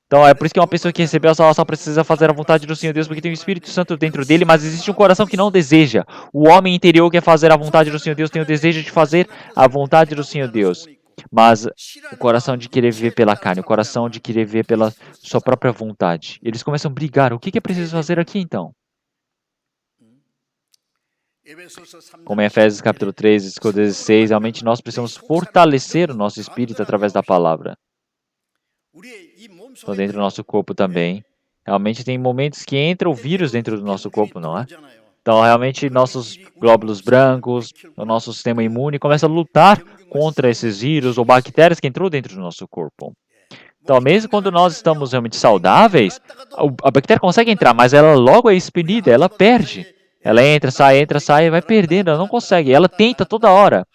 Então é por isso que uma pessoa que recebeu a salvação precisa fazer a vontade do Senhor Deus, porque tem o Espírito Santo dentro dele, mas existe um coração que não deseja. O homem interior quer fazer a vontade do Senhor Deus, tem o desejo de fazer a vontade do Senhor Deus. Mas o coração de querer viver pela carne, o coração de querer viver pela sua própria vontade. Eles começam a brigar. O que é preciso fazer aqui então? Como em Efésios capítulo 3, versículo 16, realmente nós precisamos fortalecer o nosso espírito através da palavra. Então, dentro do nosso corpo também. Realmente tem momentos que entra o vírus dentro do nosso corpo, não é? Então, realmente, nossos glóbulos brancos, o nosso sistema imune começa a lutar contra esses vírus ou bactérias que entrou dentro do nosso corpo. Então, mesmo quando nós estamos realmente saudáveis, a bactéria consegue entrar, mas ela logo é expelida, ela perde. Ela entra, sai e vai perdendo, ela não consegue. Ela tenta toda hora.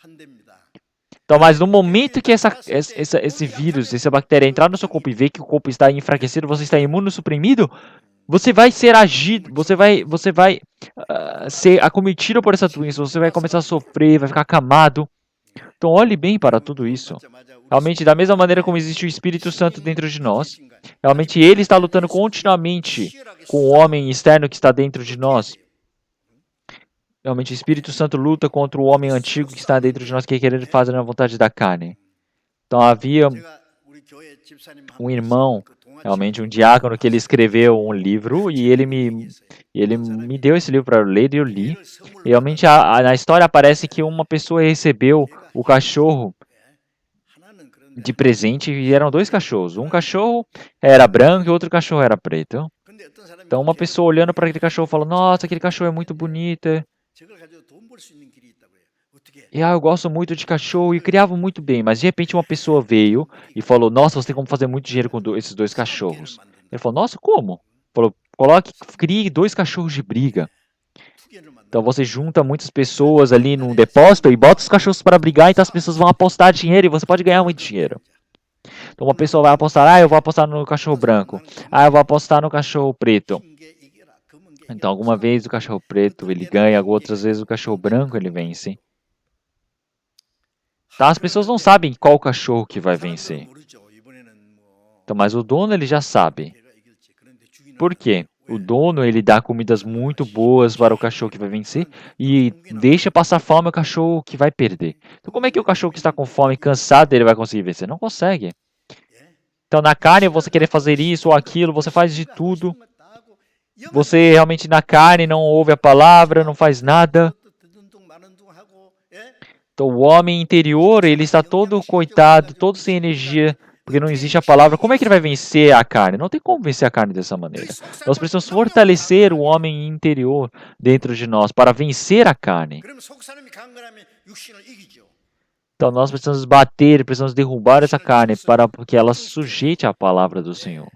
Então, mas no momento que esse vírus, essa bactéria entrar no seu corpo e ver que o corpo está enfraquecido, você está imunossuprimido, você vai ser agido, você vai ser acometido por essa doença, você vai começar a sofrer, vai ficar acamado. Então, olhe bem para tudo isso. Realmente, da mesma maneira como existe o Espírito Santo dentro de nós, realmente ele está lutando continuamente com o homem externo que está dentro de nós. Realmente, o Espírito Santo luta contra o homem antigo que está dentro de nós, que é querendo fazer a vontade da carne. Então, havia um irmão, realmente um diácono, que ele escreveu um livro e ele me deu esse livro para eu ler e eu li. E realmente, na história aparece que uma pessoa recebeu o cachorro de presente e eram dois cachorros. Um cachorro era branco e outro cachorro era preto. Então, uma pessoa olhando para aquele cachorro falou: nossa, aquele cachorro é muito bonito. E eu gosto muito de cachorro e criava muito bem, mas de repente uma pessoa veio e falou: Nossa, você tem como fazer muito dinheiro com esses dois cachorros. Ele falou: Nossa, como? Falou: Coloque, crie dois cachorros de briga. Então você junta muitas pessoas ali num depósito e bota os cachorros para brigar, então as pessoas vão apostar dinheiro e você pode ganhar muito dinheiro. Então uma pessoa vai apostar: Ah, eu vou apostar no cachorro branco. Ah, eu vou apostar no cachorro preto. Então alguma vez o cachorro preto ele ganha, outras vezes o cachorro branco ele vence. Tá? As pessoas não sabem qual cachorro que vai vencer. Então, mas o dono ele já sabe. Por quê? O dono ele dá comidas muito boas para o cachorro que vai vencer e deixa passar fome ao cachorro que vai perder. Então, como é que o cachorro que está com fome, cansado, ele vai conseguir vencer? Não consegue. Então, na carne, você querer fazer isso ou aquilo, você faz de tudo. Você realmente na carne não ouve a palavra, não faz nada. Então, o homem interior, ele está todo coitado, todo sem energia, porque não existe a palavra. Como é que ele vai vencer a carne? Não tem como vencer a carne dessa maneira. Nós precisamos fortalecer o homem interior dentro de nós para vencer a carne. Então, nós precisamos bater, precisamos derrubar essa carne para que ela sujeite a palavra do Senhor.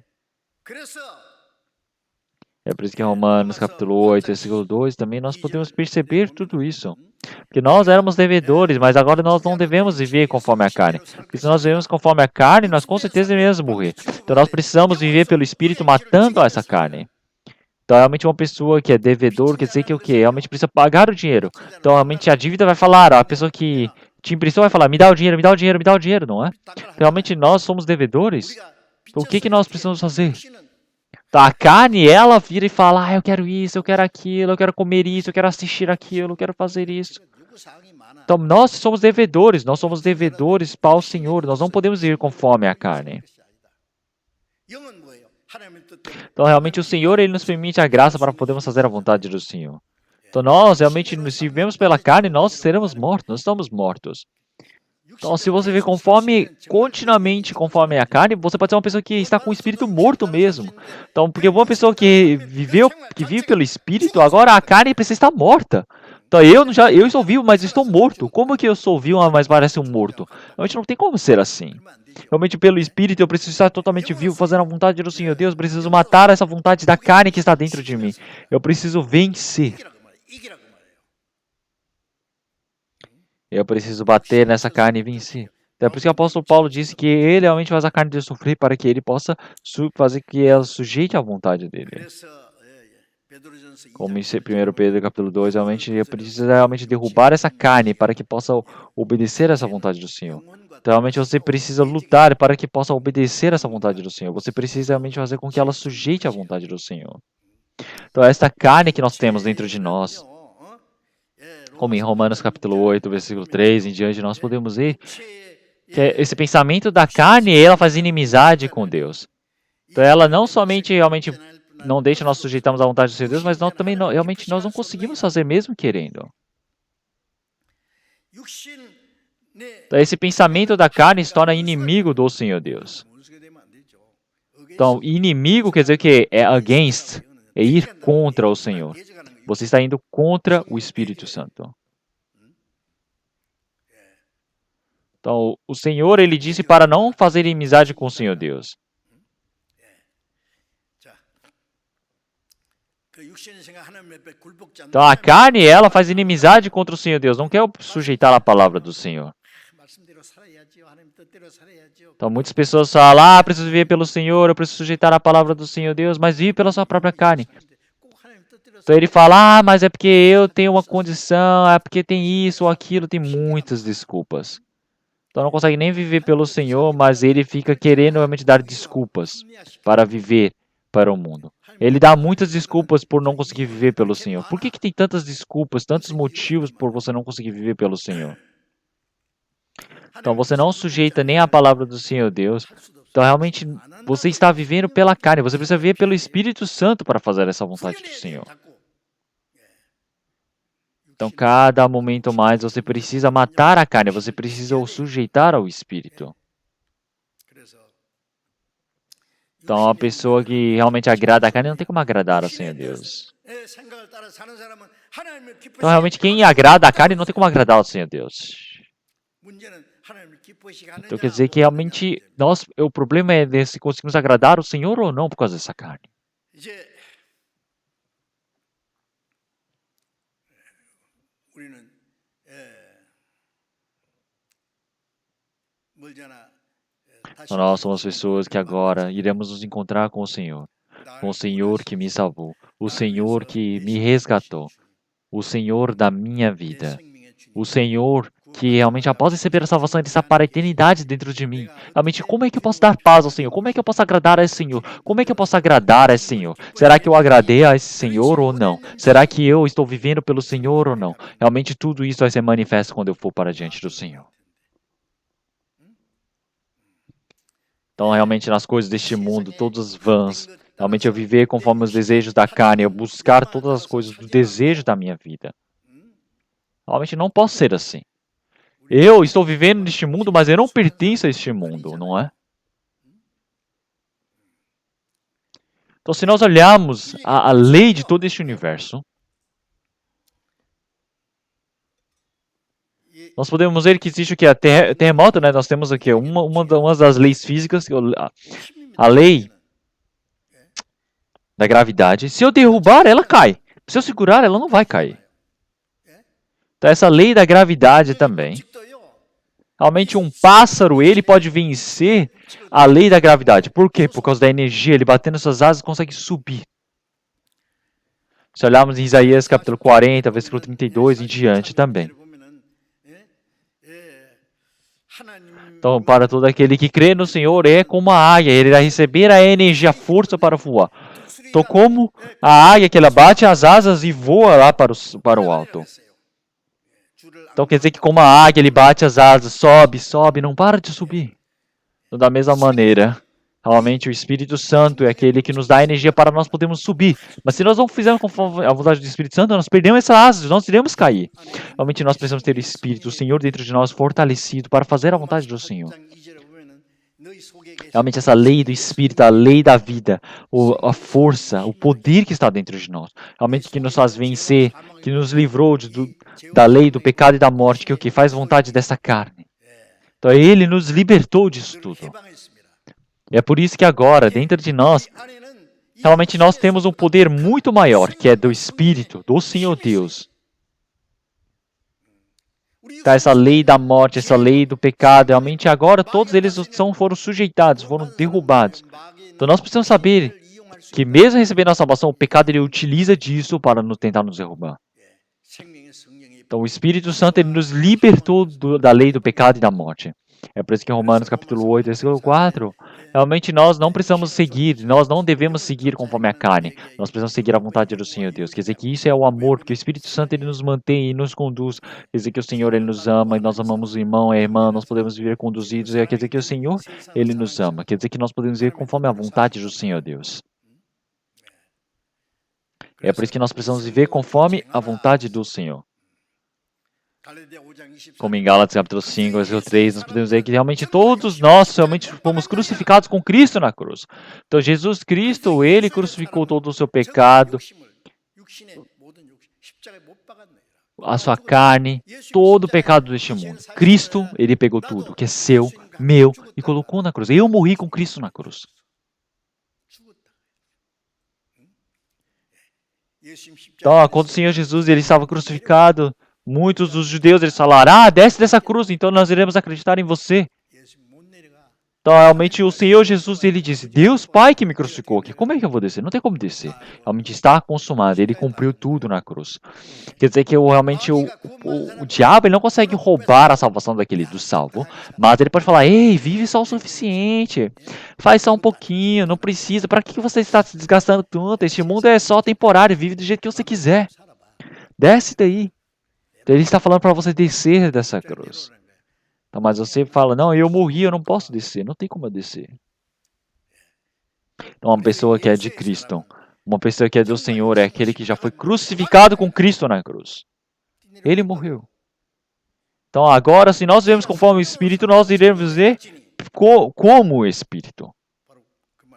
É por isso que em Romanos capítulo 8, versículo 2, também nós podemos perceber tudo isso. Porque nós éramos devedores, mas agora nós não devemos viver conforme a carne. Porque se nós vivemos conforme a carne, nós com certeza devemos morrer. Então nós precisamos viver pelo Espírito matando essa carne. Então realmente uma pessoa que é devedor quer dizer que o quê? Realmente precisa pagar o dinheiro. Então realmente a dívida vai falar, a pessoa que te emprestou vai falar, me dá o dinheiro, me dá o dinheiro, me dá o dinheiro, não é? Então, realmente nós somos devedores. Então o que nós precisamos fazer? Tá, a carne, ela vira e fala, ah, eu quero isso, eu quero aquilo, eu quero comer isso, eu quero assistir aquilo, eu quero fazer isso. Então, nós somos devedores para o Senhor, nós não podemos ir conforme a carne. Então, realmente, o Senhor, Ele nos permite a graça para podermos fazer a vontade do Senhor. Então, nós, realmente, se vivemos pela carne, nós seremos mortos, nós estamos mortos. Então, se você vê continuamente conforme a carne, você pode ser uma pessoa que está com o espírito morto mesmo. Então, porque uma pessoa que vive pelo espírito, agora a carne precisa estar morta. Então, eu estou vivo, mas estou morto. Como que eu sou vivo, mas parece um morto? Realmente não tem como ser assim. Realmente, pelo espírito, eu preciso estar totalmente vivo, fazendo a vontade do Senhor Deus. Eu preciso matar essa vontade da carne que está dentro de mim. Eu preciso vencer. Eu preciso bater nessa carne e vencer. Então, é por isso que o apóstolo Paulo disse que ele realmente faz a carne de sofrer para que ele possa fazer que ela sujeite à vontade dele. Como em 1 Pedro capítulo 2, realmente ele precisa realmente derrubar essa carne para que possa obedecer essa vontade do Senhor. Então, realmente você precisa lutar para que possa obedecer essa vontade do Senhor. Você precisa realmente fazer com que ela sujeite à vontade do Senhor. Então, esta carne que nós temos dentro de nós, como em Romanos capítulo 8, versículo 3 em diante, nós podemos ver que esse pensamento da carne, ela faz inimizade com Deus. Então ela não somente realmente não deixa nós sujeitarmos à vontade do Senhor Deus, mas nós também realmente nós não conseguimos fazer mesmo querendo. Então, esse pensamento da carne se torna inimigo do Senhor Deus. Então, inimigo quer dizer que é against, é ir contra o Senhor. Você está indo contra o Espírito Santo. Então, o Senhor, ele disse para não fazer inimizade com o Senhor Deus. Então, a carne, ela faz inimizade contra o Senhor Deus, não quer sujeitar a palavra do Senhor. Então, muitas pessoas falam, ah, preciso viver pelo Senhor, eu preciso sujeitar a palavra do Senhor Deus, mas vive pela sua própria carne. Então, ele fala, ah, mas é porque eu tenho uma condição, é porque tem isso ou aquilo, tem muitas desculpas. Então não consegue nem viver pelo Senhor, mas ele fica querendo realmente dar desculpas para viver para o mundo. Ele dá muitas desculpas por não conseguir viver pelo Senhor. Por que tem tantas desculpas, tantos motivos por você não conseguir viver pelo Senhor? Então você não sujeita nem a palavra do Senhor Deus. Então realmente você está vivendo pela carne. Você precisa viver pelo Espírito Santo para fazer essa vontade do Senhor. Então, cada momento mais, você precisa matar a carne, você precisa o sujeitar ao Espírito. Então, a pessoa que realmente agrada a carne não tem como agradar ao Senhor Deus.
내 생각을 따라 사는 사람은 하나님을
Então, realmente,
기쁘시게
quem agrada a carne não tem como agradar ao Senhor Deus.
문제는 하나님을 기쁘시게
Então,
하느냐
quer dizer que
못 하느냐
realmente o problema é se conseguimos agradar o Senhor ou não por causa dessa carne.
이제 우리는 멀잖아.
Então, nós somos pessoas que agora iremos nos encontrar com o Senhor que me salvou, o Senhor que me resgatou, o Senhor da minha vida, o Senhor que realmente após receber a salvação ele está para a eternidade dentro de mim. Realmente, como é que eu posso dar paz ao Senhor? Como é que eu posso agradar a esse Senhor? Como é que eu posso agradar a esse Senhor? Será que eu agradei a esse Senhor ou não? Será que eu estou vivendo pelo Senhor ou não? Realmente tudo isso vai ser manifesto quando eu for para diante do Senhor. Então, realmente, nas coisas deste mundo, todas as vãs, realmente eu viver conforme os desejos da carne, eu buscar todas as coisas do desejo da minha vida. Realmente não posso ser assim. Eu estou vivendo neste mundo, mas eu não pertenço a este mundo, não é? Então, se nós olharmos a lei de todo este universo, nós podemos ver que existe o que? Terremoto, né? Nós temos aqui uma das leis físicas, a lei da gravidade. Se eu derrubar, ela cai. Se eu segurar, ela não vai cair. Então, essa lei da gravidade também. Realmente, um pássaro, ele pode vencer a lei da gravidade. Por quê? Por causa da energia. Ele batendo suas asas, consegue subir. Se olharmos em Isaías capítulo 40, versículo 32 em diante também. Então, para todo aquele que crê no Senhor, é como a águia. Ele irá receber a energia, a força para voar. Então, como a águia que ela bate as asas e voa lá para o alto. Então, quer dizer que como a águia, ele bate as asas, sobe, não para de subir. Então, da mesma maneira, realmente o Espírito Santo é aquele que nos dá energia para nós podermos subir. Mas se nós não fizermos conforme a vontade do Espírito Santo, nós perdemos essas asas, nós iremos cair. Realmente nós precisamos ter o Espírito, o Senhor dentro de nós fortalecido para fazer a vontade do Senhor. Realmente essa lei do Espírito, a lei da vida, a força, o poder que está dentro de nós. Realmente que nos faz vencer, que nos livrou da lei, do pecado e da morte, que o que faz vontade dessa carne. Então Ele nos libertou disso tudo. E é por isso que agora, dentro de nós, realmente nós temos um poder muito maior, que é do Espírito, do Senhor Deus. Tá, essa lei da morte, essa lei do pecado, realmente agora todos eles foram sujeitados, foram derrubados. Então nós precisamos saber que mesmo recebendo a salvação, o pecado ele utiliza disso para tentar nos derrubar. Então o Espírito Santo ele nos libertou da lei do pecado e da morte. É por isso que em Romanos capítulo 8, versículo 4, realmente nós não precisamos seguir, nós não devemos seguir conforme a carne, nós precisamos seguir a vontade do Senhor Deus. Quer dizer que isso é o amor, porque o Espírito Santo ele nos mantém e nos conduz. Quer dizer que o Senhor ele nos ama e nós amamos o irmão e a irmã, nós podemos viver conduzidos. Quer dizer que o Senhor ele nos ama, quer dizer que nós podemos viver conforme a vontade do Senhor Deus. É por isso que nós precisamos viver conforme a vontade do Senhor. Como em Gálatas capítulo 5, versículo 3, nós podemos ver que realmente todos nós realmente fomos crucificados com Cristo na cruz. Então Jesus Cristo, Ele crucificou todo o seu pecado, a sua carne, todo o pecado deste mundo. Cristo, Ele pegou tudo, que é seu, meu, e colocou na cruz. Eu morri com Cristo na cruz. Então, quando o Senhor Jesus ele estava crucificado, muitos dos judeus eles falaram, desce dessa cruz, então nós iremos acreditar em você. Então, realmente, o Senhor Jesus, ele disse, Deus Pai que me crucificou aqui, como é que eu vou descer? Não tem como descer. Realmente está consumado, ele cumpriu tudo na cruz. Quer dizer que realmente o diabo ele não consegue roubar a salvação do salvo, mas ele pode falar, ei, vive só o suficiente, faz só um pouquinho, não precisa, para que você está se desgastando tanto? Este mundo é só temporário, vive do jeito que você quiser. Desce daí. Então, ele está falando para você descer dessa cruz. Então, mas você fala, não, eu morri, eu não posso descer. Não tem como eu descer. Então, uma pessoa que é de Cristo, uma pessoa que é do Senhor, é aquele que já foi crucificado com Cristo na cruz. Ele morreu. Então, agora, se nós vivemos conforme o Espírito, nós iremos ver como o Espírito.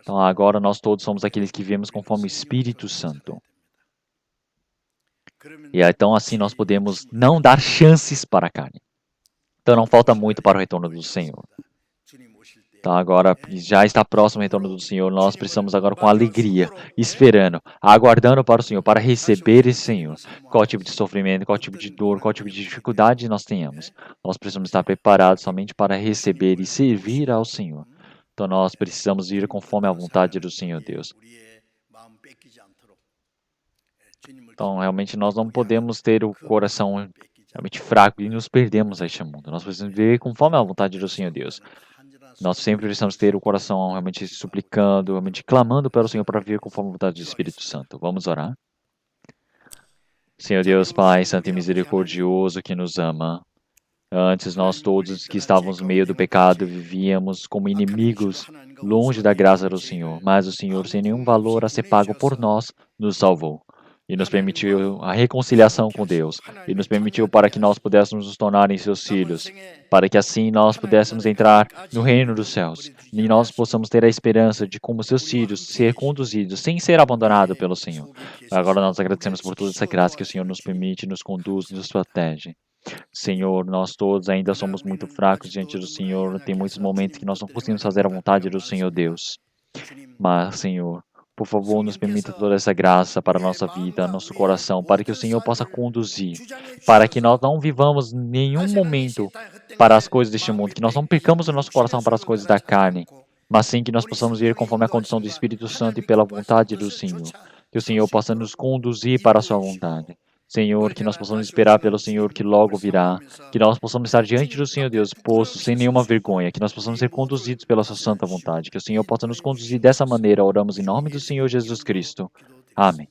Então, agora nós todos somos aqueles que vivemos conforme o Espírito Santo.
그러면
E então assim nós podemos não dar chances para a carne. Então não falta muito para o retorno do Senhor.
주님 오실 때
Então agora já está próximo o retorno do Senhor, nós precisamos agora com alegria, esperando, aguardando para o Senhor, para receber esse Senhor. Qual tipo de sofrimento, qual tipo de dor, qual tipo de dificuldade nós tenhamos. Nós precisamos estar preparados somente para receber e servir ao Senhor. Então nós precisamos ir conforme a vontade do Senhor Deus.
우리의 마음 뺏기지 않도록 주님을
Então realmente nós não podemos ter o coração realmente fraco e nos perdemos a este mundo. Nós precisamos viver conforme a vontade do Senhor Deus. Nós sempre precisamos ter o coração realmente suplicando, realmente clamando para o Senhor para viver conforme a vontade do Espírito Santo. Vamos orar? Senhor Deus, Pai Santo e misericordioso que nos ama. Antes nós todos que estávamos no meio do pecado vivíamos como inimigos, longe da graça do Senhor, mas o Senhor, sem nenhum valor a ser pago por nós, nos salvou. E nos permitiu a reconciliação com Deus. E nos permitiu para que nós pudéssemos nos tornar em seus filhos. Para que assim nós pudéssemos entrar no reino dos céus. E nós possamos ter a esperança de, como seus filhos, ser conduzidos sem ser abandonados pelo Senhor. Agora nós agradecemos por toda essa graça que o Senhor nos permite, nos conduz, nos protege. Senhor, nós todos ainda somos muito fracos diante do Senhor. Tem muitos momentos que nós não conseguimos fazer a vontade do Senhor Deus. Mas, Senhor, por favor, nos permita toda essa graça para a nossa vida, nosso coração, para que o Senhor possa conduzir, para que nós não vivamos nenhum momento para as coisas deste mundo, que nós não percamos o nosso coração para as coisas da carne, mas sim que nós possamos ir conforme a condição do Espírito Santo e pela vontade do Senhor. Que o Senhor possa nos conduzir para a sua vontade. Senhor, que nós possamos esperar pelo Senhor que logo virá, que nós possamos estar diante do Senhor Deus, postos sem nenhuma vergonha, que nós possamos ser conduzidos pela sua santa vontade, que o Senhor possa nos conduzir dessa maneira. Oramos em nome do Senhor Jesus Cristo. Amém.